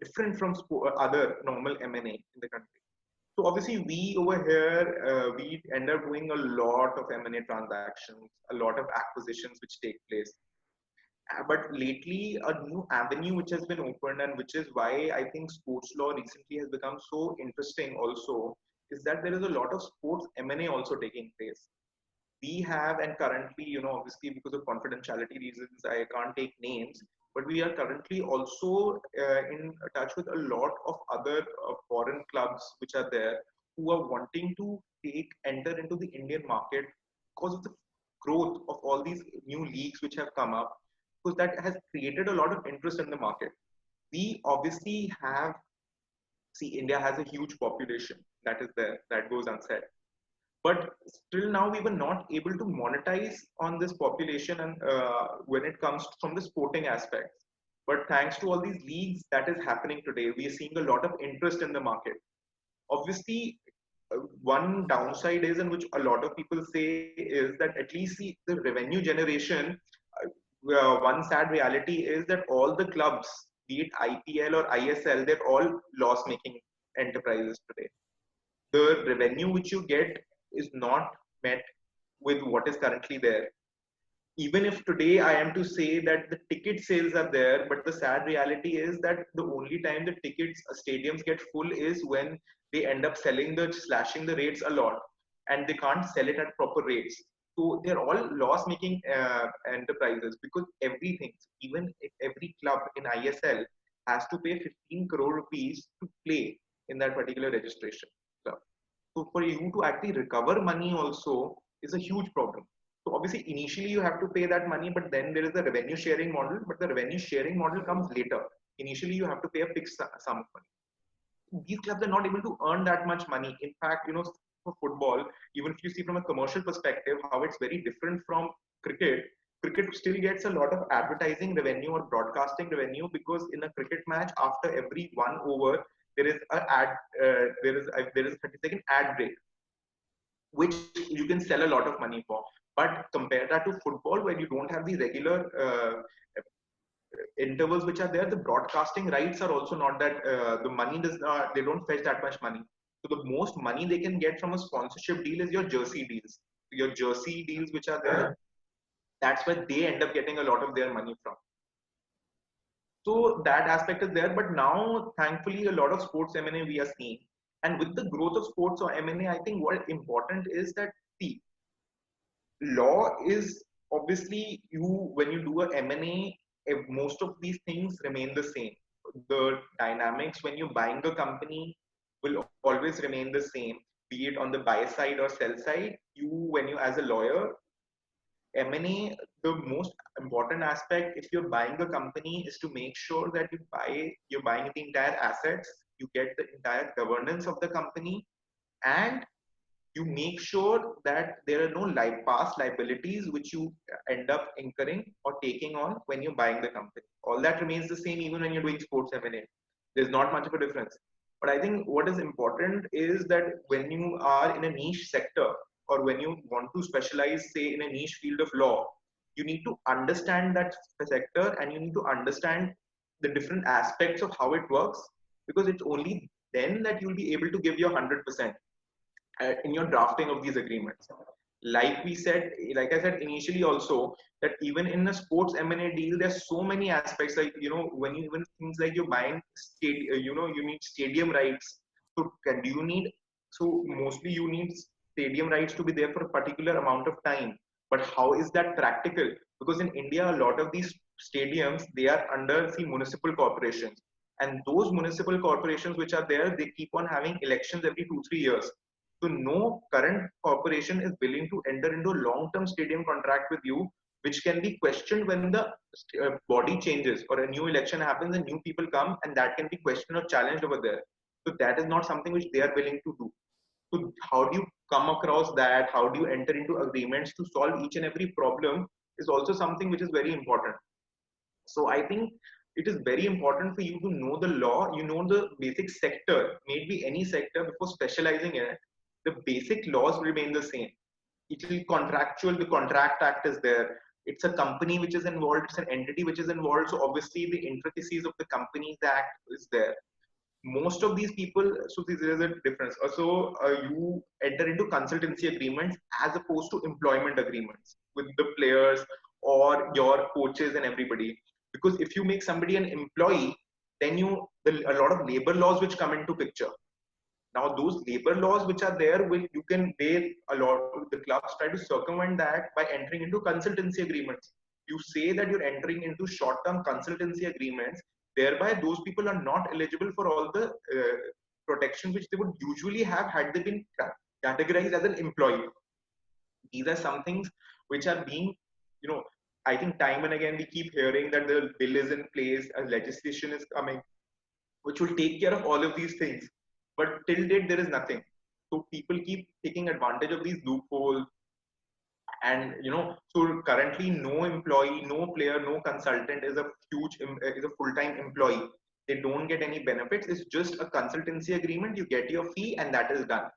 different from other normal M&A in the country. So obviously we over here, we end up doing a lot of M&A transactions, a lot of acquisitions which take place. But lately, a new avenue which has been opened, and which is why I think sports law recently has become so interesting also, is that there is a lot of sports M&A also taking place. We have, and currently, obviously because of confidentiality reasons, I can't take names, but we are currently also in touch with a lot of other foreign clubs which are there, who are wanting to enter into the Indian market because of the growth of all these new leagues which have come up, because that has created a lot of interest in the market. We obviously have, India has a huge population that is there, that goes unsaid. But still now we were not able to monetize on this population, and when it comes from the sporting aspects. But thanks to all these leagues that is happening today, we are seeing a lot of interest in the market. Obviously, one downside is, and which a lot of people say, is that at least the revenue generation, one sad reality is that all the clubs, be it IPL or ISL, they're all loss-making enterprises today. The revenue which you get is not met with what is currently there. Even if today I am to say that the ticket sales are there, but the sad reality is that the only time the tickets stadiums get full is when they end up slashing the rates a lot, and they can't sell it at proper rates. So they're all loss-making enterprises, because everything, even if every club in ISL has to pay 15 crore rupees to play in that particular registration. So for you to actually recover money also is a huge problem. So obviously initially you have to pay that money, but then there is the revenue sharing model, but the revenue sharing model comes later. Initially you have to pay a fixed sum of money. These clubs are not able to earn that much money. In fact, for football, even if you see from a commercial perspective how it's very different from cricket, cricket still gets a lot of advertising revenue or broadcasting revenue, because in a cricket match, after every 1 over, there is a 30-second ad break, which you can sell a lot of money for. But compare that to football, where you don't have the regular intervals which are there, the broadcasting rights are also not that, the money they don't fetch that much money. So the most money they can get from a sponsorship deal is your jersey deals. Your jersey deals which are there, that's where they end up getting a lot of their money from. So that aspect is there, but now thankfully a lot of sports M&A we are seeing. And with the growth of sports or M&A, I think what important is that, see, law is obviously when you do a M&A, most of these things remain the same. The dynamics when you're buying a company will always remain the same, be it on the buy side or sell side. When you as a lawyer, M&A, the most important aspect if you're buying a company is to make sure that you're buying the entire assets, you get the entire governance of the company, and you make sure that there are no past liabilities which you end up incurring or taking on when you're buying the company. All that remains the same even when you're doing sports M&A. There's not much of a difference. But I think what is important is that when you are in a niche sector or when you want to specialize, say, in a niche field of law, you need to understand that sector and you need to understand the different aspects of how it works, because it's only then that you'll be able to give your 100% in your drafting of these agreements. Like I said initially also, that even in a sports M&A deal, there's so many aspects. Like, when you even things like you're buying you need stadium rights. So do you need? So mostly you need stadium rights to be there for a particular amount of time. But how is that practical? Because in India, a lot of these stadiums, they are under the municipal corporations, and those municipal corporations which are there, they keep on having elections every 2-3 years. So no current corporation is willing to enter into a long-term stadium contract with you, which can be questioned when the body changes or a new election happens and new people come, and that can be questioned or challenged over there. So that is not something which they are willing to do. So how do you come across that? How do you enter into agreements to solve each and every problem is also something which is very important. So I think it is very important for you to know the law, the basic sector, maybe any sector, before specializing in it. The basic laws remain the same. It will contractual, the contract act is there. It's a company which is involved, it's an entity which is involved. So obviously the intricacies of the Companies Act is there. Most of these people, so there is a difference. Also, you enter into consultancy agreements as opposed to employment agreements with the players or your coaches and everybody. Because if you make somebody an employee, then a lot of labor laws which come into picture. Now those labor laws which are there, a lot of the clubs try to circumvent that by entering into consultancy agreements. You say that you're entering into short-term consultancy agreements, thereby those people are not eligible for all the protection which they would usually have had they been categorized as an employee. These are some things which are being, I think time and again we keep hearing that the bill is in place, a legislation is coming, which will take care of all of these things. But till date, there is nothing. So people keep taking advantage of these loopholes. And, so currently no employee, no player, no consultant is a full-time employee. They don't get any benefits. It's just a consultancy agreement. You get your fee and that is done.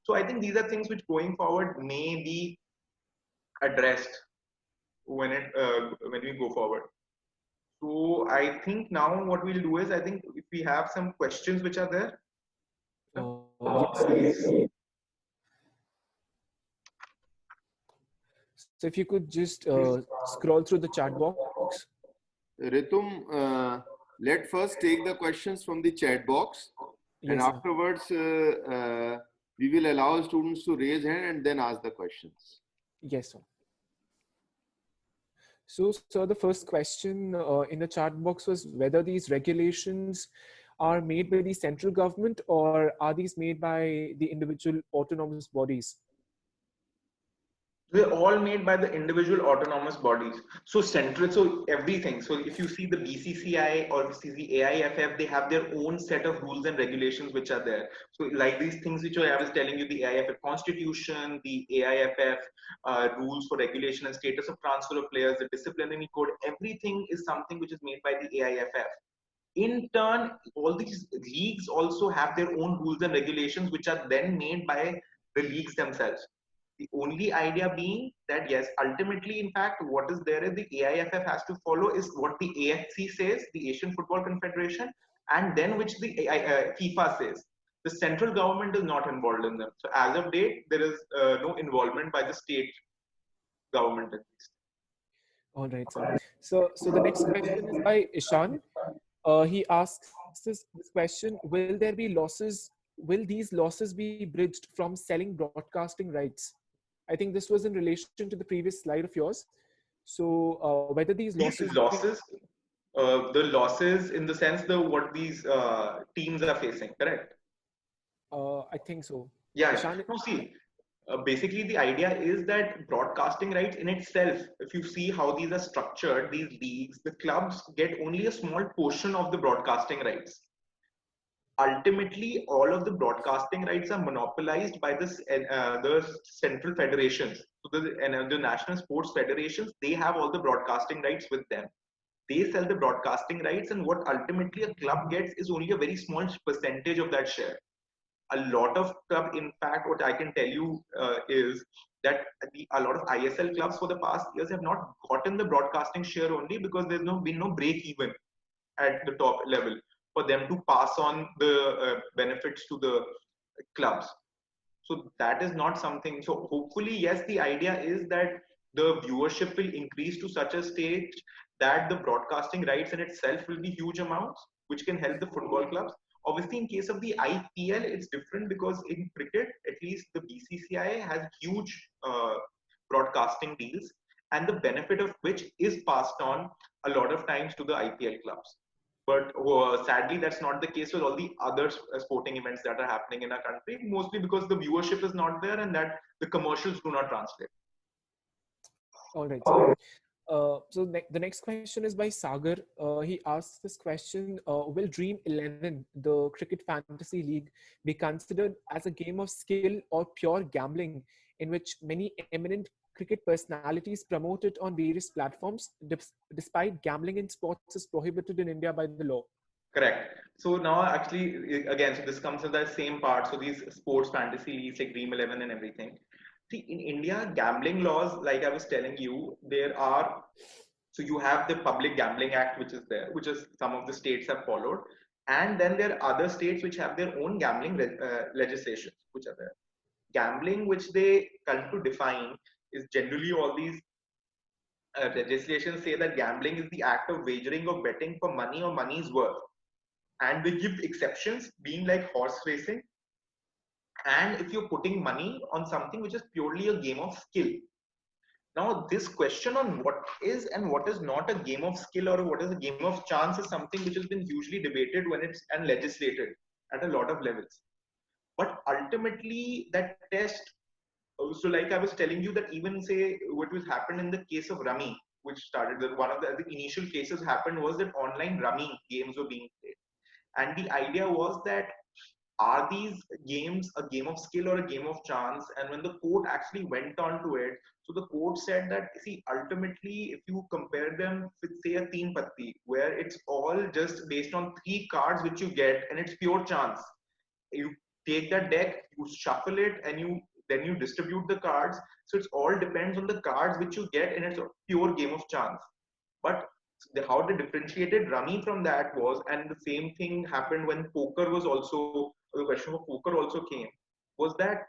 So I think these are things which going forward may be addressed when we go forward. So I think now what we'll do is, I think if we have some questions which are there. Yes. So if you could just scroll through the chat box. Ritum, let first take the questions from the chat box, and Yes, afterwards we will allow students to raise hand and then ask the questions. yes, sir. So the first question in the chat box was whether these regulations are made by the central government or are these made by the individual autonomous bodies? They're all made by the individual autonomous bodies. So everything. So if you see the BCCI or the AIFF, they have their own set of rules and regulations which are there. So like these things which I was telling you, the AIFF constitution, the AIFF rules for regulation and status of transfer of players, the disciplinary code, everything is something which is made by the AIFF. In turn, all these leagues also have their own rules and regulations which are then made by the leagues themselves. The only idea being that yes, ultimately, in fact, what is there is the AIFF has to follow is what the AFC says, the Asian Football Confederation, and then which the FIFA says. The central government is not involved in them. So as of date, there is no involvement by the state government at least. All right, sir. So the next question is by Ishan. He asks this question: will there be losses? Will these losses be bridged from selling broadcasting rights? I think this was in relation to the previous slide of yours. So whether these These losses, losses, the losses in the sense what these teams are facing, correct? I think so. Yeah. Ishan, No, see, basically the idea is that broadcasting rights in itself, if you see how these are structured, these leagues, the clubs get only a small portion of the broadcasting rights. Ultimately, all of the broadcasting rights are monopolized by the central federations. So the national sports federations, they have all the broadcasting rights with them. They sell the broadcasting rights, and what ultimately a club gets is only a very small percentage of that share. A lot of club, in fact, what I can tell you is that a lot of ISL clubs for the past years have not gotten the broadcasting share only because there's been no break even at the top level for them to pass on the benefits to the clubs. So that is not something. So hopefully, yes, the idea is that the viewership will increase to such a stage that the broadcasting rights in itself will be huge amounts, which can help the football clubs. Obviously, in case of the IPL, it's different because in cricket, at least the BCCI has huge broadcasting deals, and the benefit of which is passed on a lot of times to the IPL clubs. But sadly, that's not the case with all the other sporting events that are happening in our country, mostly because the viewership is not there and that the commercials do not translate. all right. So the next question is by Sagar. He asks this question: will Dream 11, the cricket fantasy league, be considered as a game of skill or pure gambling, in which many eminent cricket personalities promote it on various platforms, despite gambling in sports is prohibited in India by the law? Correct. So now, actually, again, so this comes to the same part. So these sports fantasy leagues like Dream 11 and everything. See, in India, gambling laws, like I was telling you, there are. So you have the Public Gambling Act, which is there, which is some of the states have followed, and then there are other states which have their own gambling legislations, which are there. Gambling, which they come to define, is generally all these legislations say that gambling is the act of wagering or betting for money or money's worth, and they give exceptions being like horse racing and if you're putting money on something which is purely a game of skill. Now this question on what is and what is not a game of skill or what is a game of chance is something which has been hugely debated when it's and legislated at a lot of levels, but ultimately that test, so like I was telling you that even say what was happened in the case of rummy, which started that one of the initial cases happened was that online rummy games were being played, and the idea was that are these games a game of skill or a game of chance? And when the court actually went on to it, so the court said that, see, ultimately, if you compare them with, say, a teen patti, where it's all just based on 3 cards which you get, and it's pure chance. You take that deck, you shuffle it, and then you distribute the cards. So it's all depends on the cards which you get, and it's a pure game of chance. But how they differentiated rummy from that was, and the same thing happened when poker was also, the question of poker also came, was that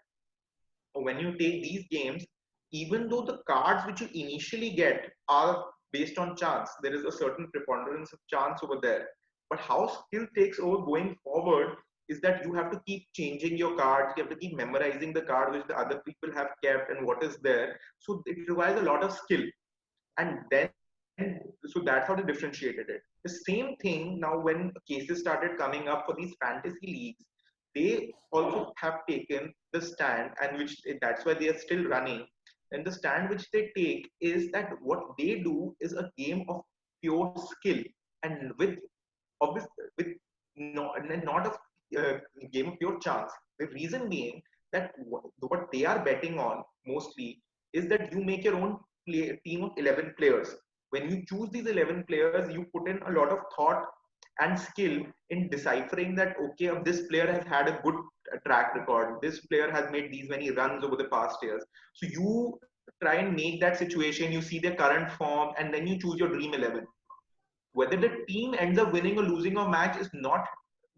when you take these games, even though the cards which you initially get are based on chance, there is a certain preponderance of chance over there. But how skill takes over going forward is that you have to keep changing your cards, you have to keep memorizing the card which the other people have kept and what is there. So it requires a lot of skill. And then so that's how they differentiated it. The same thing now when cases started coming up for these fantasy leagues, they also have taken the stand, and which that's why they are still running. And the stand which they take is that what they do is a game of pure skill, and with obviously with not a game of pure chance. The reason being that what they are betting on mostly is that you make your own team of 11 players. When you choose these 11 players, you put in a lot of thought and skill in deciphering that, okay, this player has had a good track record, this player has made these many runs over the past years. So you try and make that situation, you see their current form, and then you choose your dream 11. Whether the team ends up winning or losing a match is not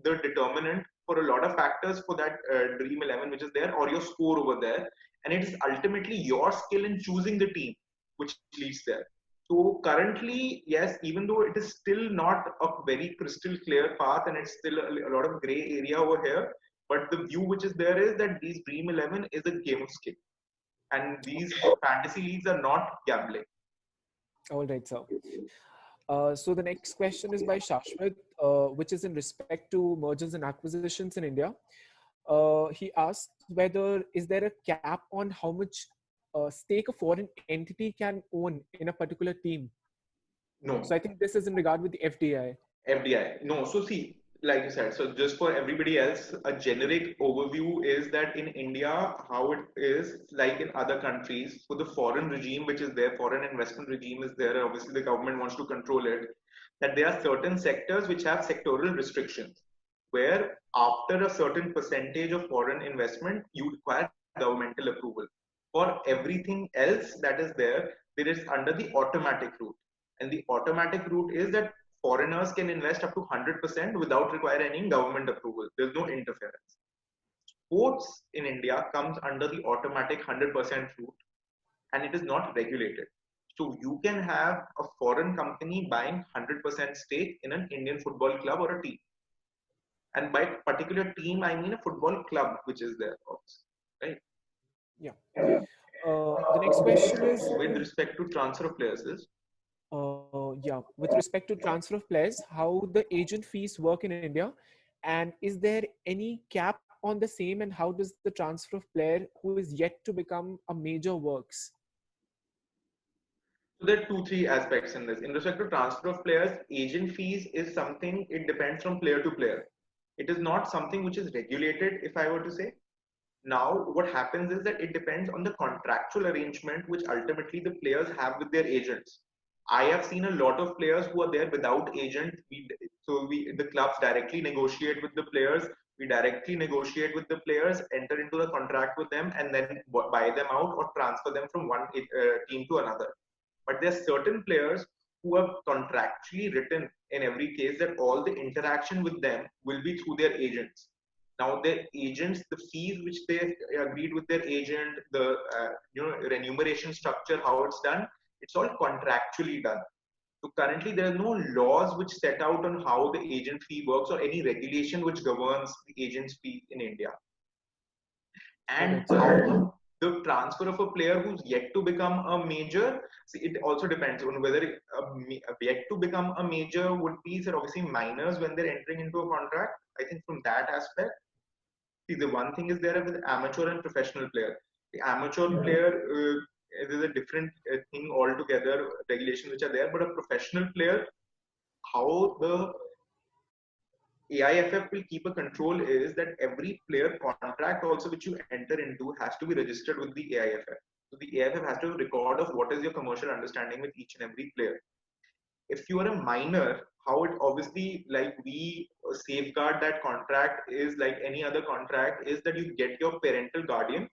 the determinant for a lot of factors for that dream 11 which is there, or your score over there, and it is ultimately your skill in choosing the team which leads there. So currently, yes, even though it is still not a very crystal clear path and it's still a lot of gray area over here, but the view which is there is that these dream 11 is a game of skill. And these fantasy leagues are not gambling. All right, sir. So the next question is by Shashwat, which is in respect to mergers and acquisitions in India. He asked whether is there a cap on how much stake a foreign entity can own in a particular team. No. So I think this is in regard with the FDI. FDI. No. So see, like you said, so just for everybody else, a generic overview is that in India, how it is like in other countries, for the foreign regime which is there, foreign investment regime is there, obviously the government wants to control it, that there are certain sectors which have sectoral restrictions, where after a certain percentage of foreign investment, you require governmental approval. For everything else that is there, there is under the automatic route. And the automatic route is that foreigners can invest up to 100% without requiring any government approval. There's no interference. Sports in India comes under the automatic 100% route, and it is not regulated. So you can have a foreign company buying 100% stake in an Indian football club or a team. And by particular team, I mean a football club which is there also, right? Yeah. The next question is with respect to transfer of players is yeah, with respect to transfer of players, how the agent fees work in India, and is there any cap on the same, and how does the transfer of player who is yet to become a major works? So there are two, three aspects in this. In respect to transfer of players, agent fees is something, it depends from player to player. It is not something which is regulated, if I were to say. Now, what happens is that it depends on the contractual arrangement which ultimately the players have with their agents. I have seen a lot of players who are there without agent. The clubs directly negotiate with the players. We directly negotiate with the players, enter into the contract with them, and then buy them out or transfer them from one team to another. But there are certain players who have contractually written in every case that all the interaction with them will be through their agents. Now, their agents, the fees which they agreed with their agent, the remuneration structure, how it's done, it's all contractually done. So currently, there are no laws which set out on how the agent fee works or any regulation which governs the agent's fee in India. And how the transfer of a player who's yet to become a major, see, it also depends on whether yet to become a major would be obviously minors when they're entering into a contract. I think from that aspect, see, the one thing is there with amateur and professional player. The amateur player is a different thing altogether, regulations which are there, but a professional player, how the AIFF will keep a control is that every player contract also which you enter into has to be registered with the AIFF. So the AIFF has to have a record of what is your commercial understanding with each and every player. If you are a minor, how it obviously, like we safeguard that contract is like any other contract, is that you get your parental guardian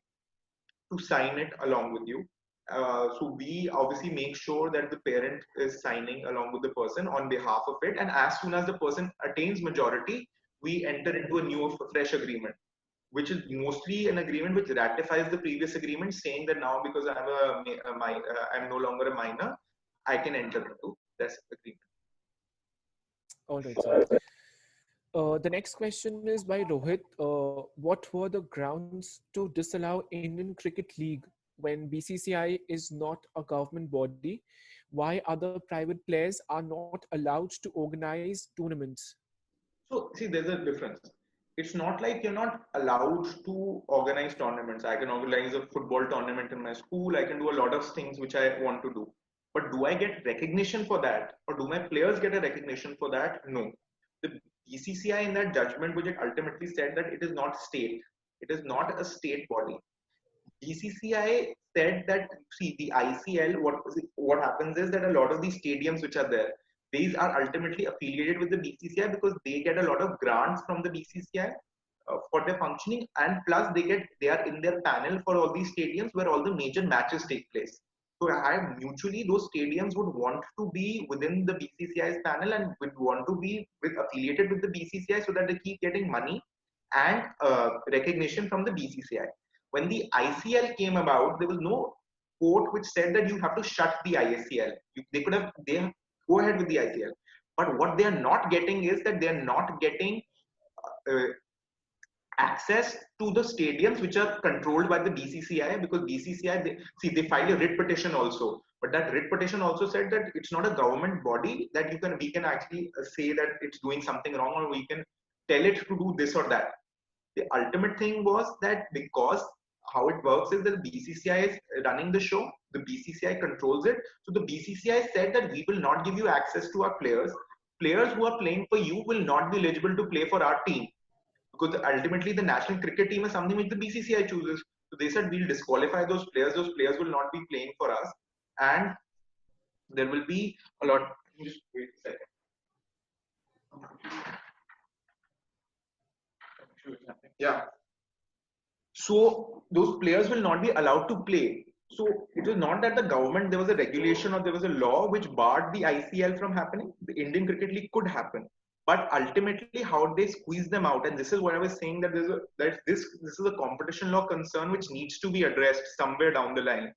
to sign it along with you. So we obviously make sure that the parent is signing along with the person on behalf of it, and as soon as the person attains majority, we enter into a new fresh agreement, which is mostly an agreement which ratifies the previous agreement, saying that now because I'm no longer a minor, I can enter into this agreement. All right, sir. The next question is by Rohit. What were the grounds to disallow Indian Cricket League when BCCI is not a government body? Why other private players are not allowed to organize tournaments? So see, there's a difference. It's not like you're not allowed to organize tournaments. I can organize a football tournament in my school. I can do a lot of things which I want to do. But do I get recognition for that? Or do my players get a recognition for that? No. The BCCI in that judgment, which it ultimately said that it is not state. It is not a state body. BCCI said that, see, the ICL, what happens is that a lot of these stadiums which are there, these are ultimately affiliated with the BCCI because they get a lot of grants from the BCCI for their functioning, and plus they are in their panel for all these stadiums where all the major matches take place. So mutually those stadiums would want to be within the BCCI's panel and would want to be affiliated with the BCCI so that they keep getting money and recognition from the BCCI. When the ICL came about, there was no court which said that you have to shut the ICL. They go ahead with the ICL. But what they are not getting is that they are not getting access to the stadiums which are controlled by the BCCI, because BCCI, they filed a writ petition also, but that writ petition also said that it's not a government body that we can actually say that it's doing something wrong, or we can tell it to do this or that. The ultimate thing was that because how it works is that the BCCI is running the show, the BCCI controls it. So the BCCI said that we will not give you access to our players. Players who are playing for you will not be eligible to play for our team, because ultimately the national cricket team is something which the BCCI chooses. So they said we'll disqualify those players. Those players will not be playing for us, and there will be a lot. Just wait a second. Yeah. So those players will not be allowed to play. So it was not that the government, there was a regulation or there was a law which barred the ICL from happening. The Indian Cricket League could happen, but ultimately how they squeeze them out. And this is what I was saying, that this is a competition law concern which needs to be addressed somewhere down the line.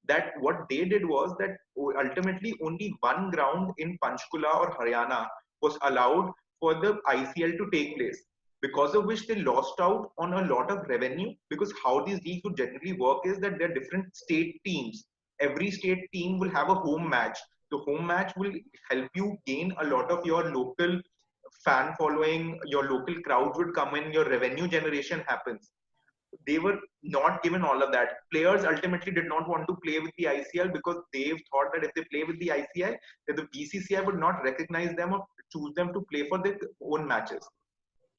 That what they did was that ultimately only one ground in Panchkula or Haryana was allowed for the ICL to take place, because of which they lost out on a lot of revenue. Because how these leagues would generally work is that there are different state teams. Every state team will have a home match. The home match will help you gain a lot of your local fan following, your local crowds would come in, your revenue generation happens. They were not given all of that. Players ultimately did not want to play with the ICL because they thought that if they play with the ICL, that the BCCI would not recognize them or choose them to play for their own matches.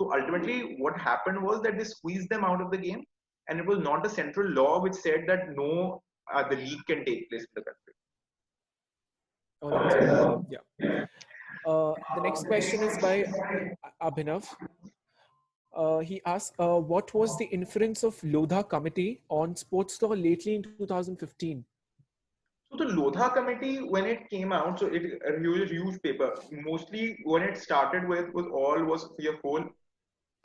So ultimately, what happened was that they squeezed them out of the game, and it was not a central law which said that no, the league can take place in the country. All right. Yeah. The next question is by Abhinav. He asks, what was the inference of Lodha committee on sports law lately in 2015? So the Lodha committee, when it came out, so it a huge paper. Mostly when it started with was your whole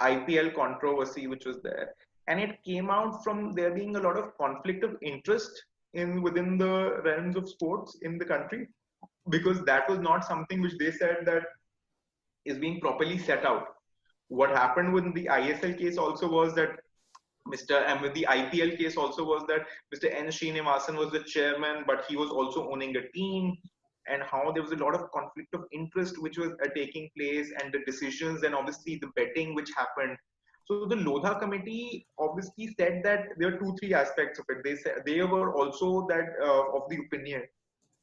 IPL controversy which was there, and it came out from there being a lot of conflict of interest in within the realms of sports in the country, because that was not something which they said that is being properly set out. What happened with the ISL case also was that and with the IPL case also was that Mr. N. Srinivasan was the chairman, but he was also owning a team, and how there was a lot of conflict of interest which was taking place, and the decisions, and obviously the betting which happened. So the Lodha committee obviously said that there are 2-3 aspects of it. They said they were also that of the opinion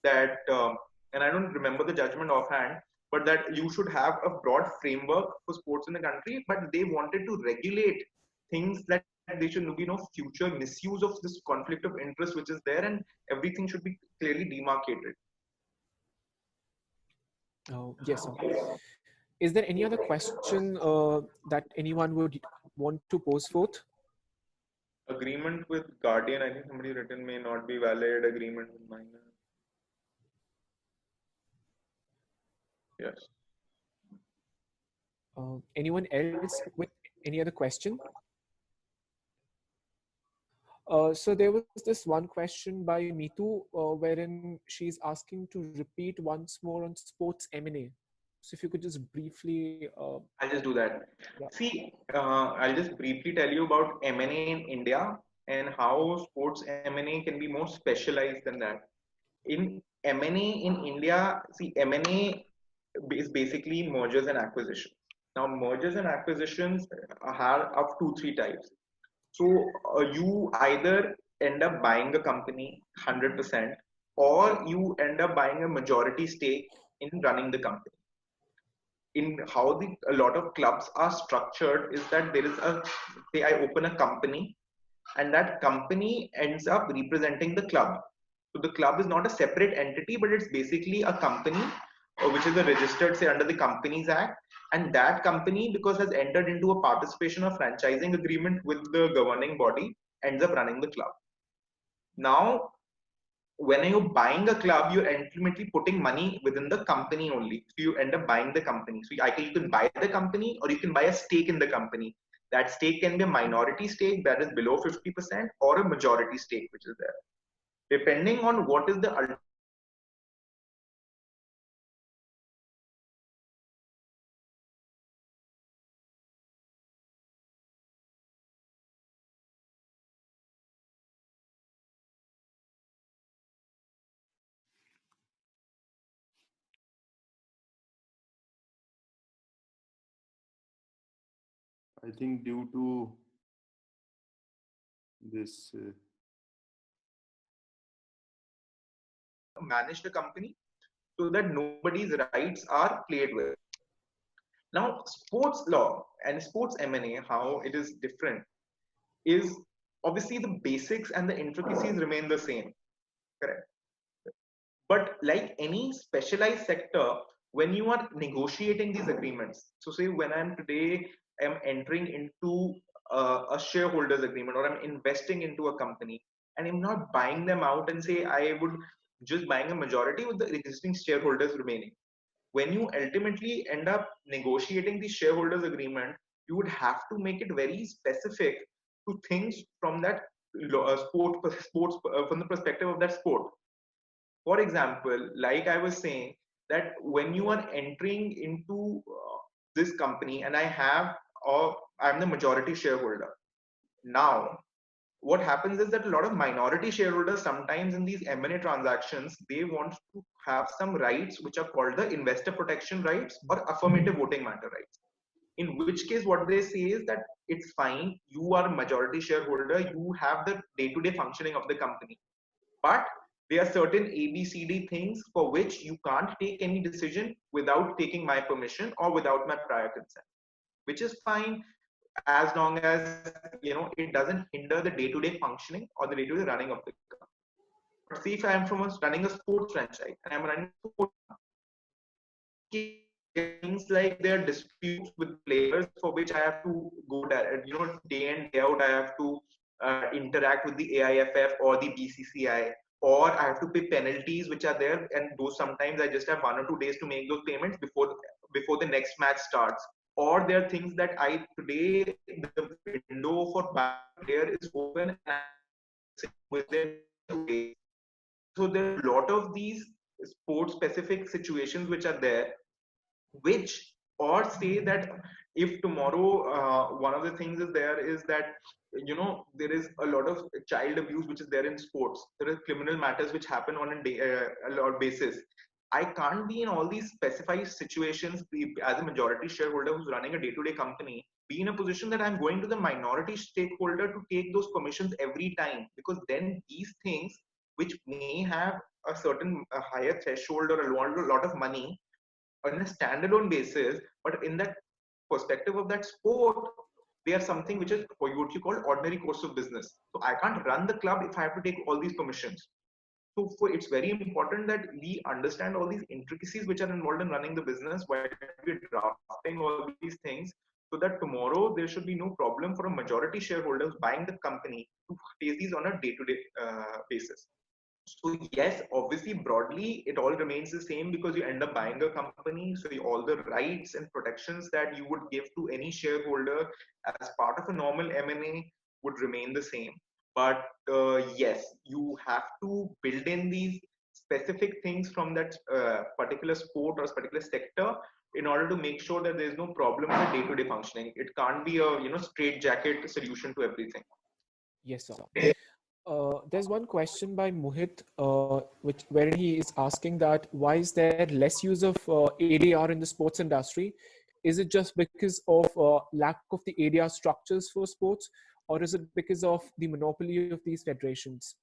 that, and I don't remember the judgment offhand, but that you should have a broad framework for sports in the country, but they wanted to regulate things that they should be no future misuse of this conflict of interest which is there, and everything should be clearly demarcated. Yes, sir. Is there any other question that anyone would want to pose forth? Agreement with guardian, I think somebody written, may not be valid. Agreement with minor. Yes. Anyone else with any other question? So there was this one question by Mitu, wherein she's asking to repeat once more on sports M&A. So if you could just briefly... I'll just do that. Yeah. See, I'll just briefly tell you about M&A in India and how sports M&A can be more specialized than that. In M&A in India, see, M&A is basically mergers and acquisitions. Now, mergers and acquisitions are of 2-3 types. So you either end up buying a company 100%, or you end up buying a majority stake in running the company. In how a lot of clubs are structured is that there is say I open a company, and that company ends up representing the club. So the club is not a separate entity, but it's basically a company which is registered, say, under the Companies Act, and that company, because has entered into a participation or franchising agreement with the governing body, ends up running the club. Now, when you're buying a club, you're ultimately putting money within the company only. So you end up buying the company. So you can buy the company, or you can buy a stake in the company. That stake can be a minority stake that is below 50%, or a majority stake which is there. Depending on what is the I think due to this. Manage the company so that nobody's rights are played with. Now, sports law and sports M&A, how it is different is obviously the basics and the intricacies remain the same. Correct. But like any specialized sector, when you are negotiating these agreements, so say when I'm today, I'm entering into a shareholders agreement or I'm investing into a company and I'm not buying them out and say I would just buying a majority with the existing shareholders remaining. When you ultimately end up negotiating the shareholders agreement, you would have to make it very specific to things from that sports from the perspective of that sport. For example, like I was saying, that when you are entering into this company and I'm the majority shareholder. Now, what happens is that a lot of minority shareholders sometimes in these M&A transactions, they want to have some rights which are called the investor protection rights or affirmative voting matter rights. In which case, what they say is that it's fine, you are a majority shareholder, you have the day-to-day functioning of the company. But there are certain ABCD things for which you can't take any decision without taking my permission or without my prior consent, which is fine as long as it doesn't hinder the day-to-day functioning or the day-to-day running of the company. But see, if I'm running a sports franchise and I'm running a sports things like there are disputes with players for which I have to go day in day out I have to interact with the AIFF or the BCCI, or I have to pay penalties which are there, and those sometimes I just have 1 or 2 days to make those payments before the next match starts. Or there are things that today the window for buying a player is open and within 2 days. So there are a lot of these sports specific situations which are there, which or say that if tomorrow one of the things is there is that there is a lot of child abuse which is there in sports, there are criminal matters which happen on a lot basis. I can't be in all these specified situations as a majority shareholder who's running a day-to-day company, be in a position that I'm going to the minority stakeholder to take those permissions every time, because then these things which may have a higher threshold or a lot of money on a standalone basis, but in that perspective of that sport, they are something which is what you call ordinary course of business. So I can't run the club if I have to take all these permissions. So it's very important that we understand all these intricacies which are involved in running the business while we're drafting all these things, so that tomorrow there should be no problem for a majority shareholders buying the company to face these on a day-to-day basis. So yes, obviously broadly it all remains the same because you end up buying a company. So all the rights and protections that you would give to any shareholder as part of a normal M&A would remain the same. But yes, you have to build in these specific things from that particular sport or particular sector in order to make sure that there is no problem with the day-to-day functioning. It can't be a straight jacket solution to everything. Yes, sir. There's one question by Mohit, wherein he is asking that why is there less use of ADR in the sports industry? Is it just because of lack of the ADR structures for sports, or is it because of the monopoly of these federations?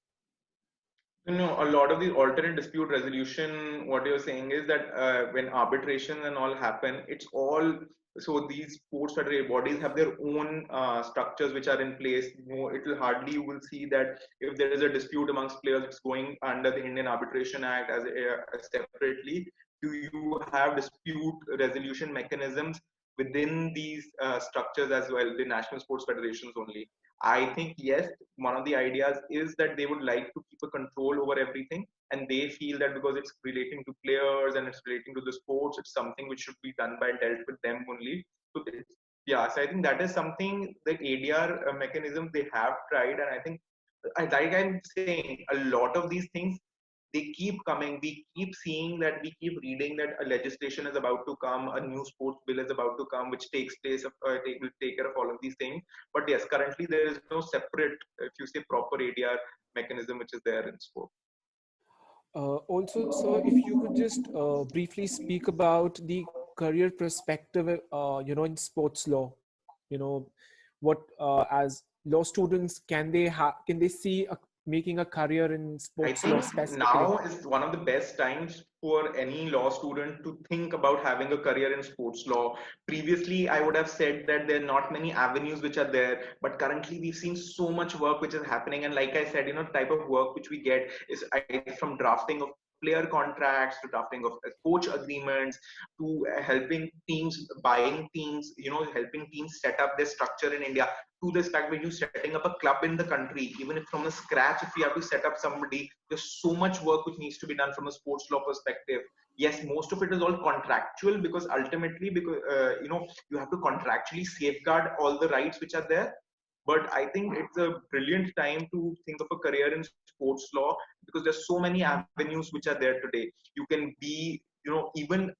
A lot of the alternate dispute resolution, what you're saying is that when arbitration and all happen, it's all, so these sports federation bodies have their own structures which are in place. It will hardly, you will see that if there is a dispute amongst players, it's going under the Indian Arbitration Act as separately. Do you have dispute resolution mechanisms within these structures as well, the national sports federations only? I think yes, one of the ideas is that they would like to keep a control over everything, and they feel that because it's relating to players and it's relating to the sports, it's something which should be dealt with them only. So so I think that is something the ADR mechanism they have tried, and I think, like I'm saying, a lot of these things they keep coming. We keep seeing that, we keep reading that a legislation is about to come, a new sports bill is about to come, which takes place will take care of all of these things. But yes, currently there is no separate, if you say, proper ADR mechanism which is there in sport. Also, sir, if you could just briefly speak about the career perspective, in sports law, what as law students can they see making a career in I sports law think specifically? now is one of the best times for any law student to think about having a career in sports law. Previously, I would have said that there are not many avenues which are there, but currently we've seen so much work which is happening. And like I said, type of work which we get is from drafting of player contracts to drafting of coach agreements to helping teams buying teams, helping teams set up their structure in India, to this fact when you're setting up a club in the country, even if from a scratch, if you have to set up somebody, there's so much work which needs to be done from a sports law perspective. Yes, most of it is all contractual, because ultimately, because you have to contractually safeguard all the rights which are there. But I think it's a brilliant time to think of a career in sports law, because there's so many avenues which are there today. You can be, even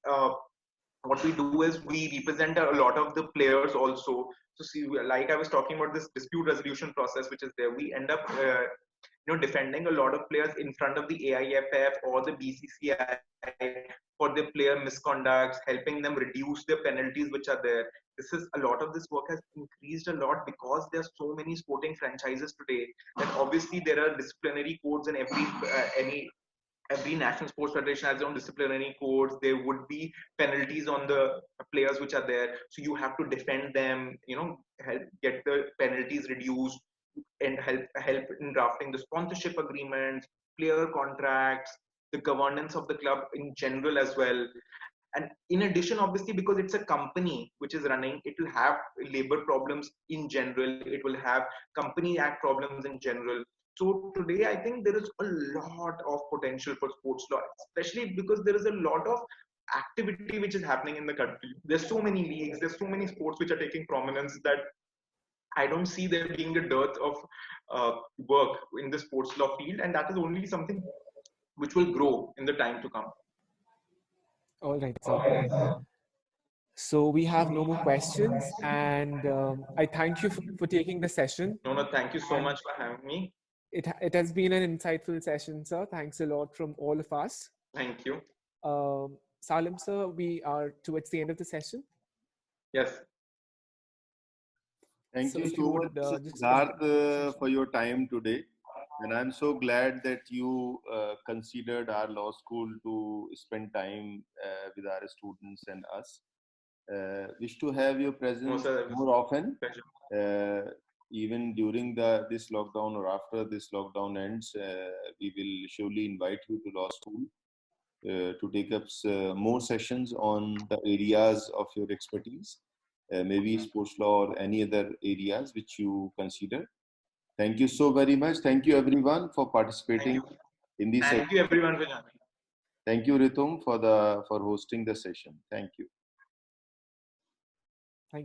what we do is we represent a lot of the players also. So see, like I was talking about this dispute resolution process which is there, we end up defending a lot of players in front of the AIFF or the BCCI for their player misconducts, helping them reduce their penalties which are there. A lot of this work has increased a lot because there are so many sporting franchises today that obviously there are disciplinary codes in every national sports federation has their own disciplinary codes. There would be penalties on the players which are there, so you have to defend them, help get the penalties reduced, and help in drafting the sponsorship agreements, player contracts, the governance of the club in general as well. And in addition, obviously, because it's a company which is running, it will have labor problems in general, it will have company act problems in general. So today, I think there is a lot of potential for sports law, especially because there is a lot of activity which is happening in the country. There's so many leagues, there's so many sports which are taking prominence that I don't see there being a dearth of work in the sports law field, and that is only something which will grow in the time to come. All right, sir. So we have no more questions, and I thank you for taking the session. No, thank you so much for having me. It has been an insightful session, sir. Thanks a lot from all of us. Thank you. Salim, sir, we are towards the end of the session. Yes. Thank you so much, Siddharth, for your time today. And I'm so glad that you considered our law school to spend time with our students and us. Wish to have your presence more often, even during this lockdown or after this lockdown ends. We will surely invite you to law school to take up more sessions on the areas of your expertise, maybe sports law or any other areas which you consider. Thank you so very much. Thank you everyone for participating in this session. Thank you everyone for joining. Thank you, Ritum, for hosting the session. Thank you.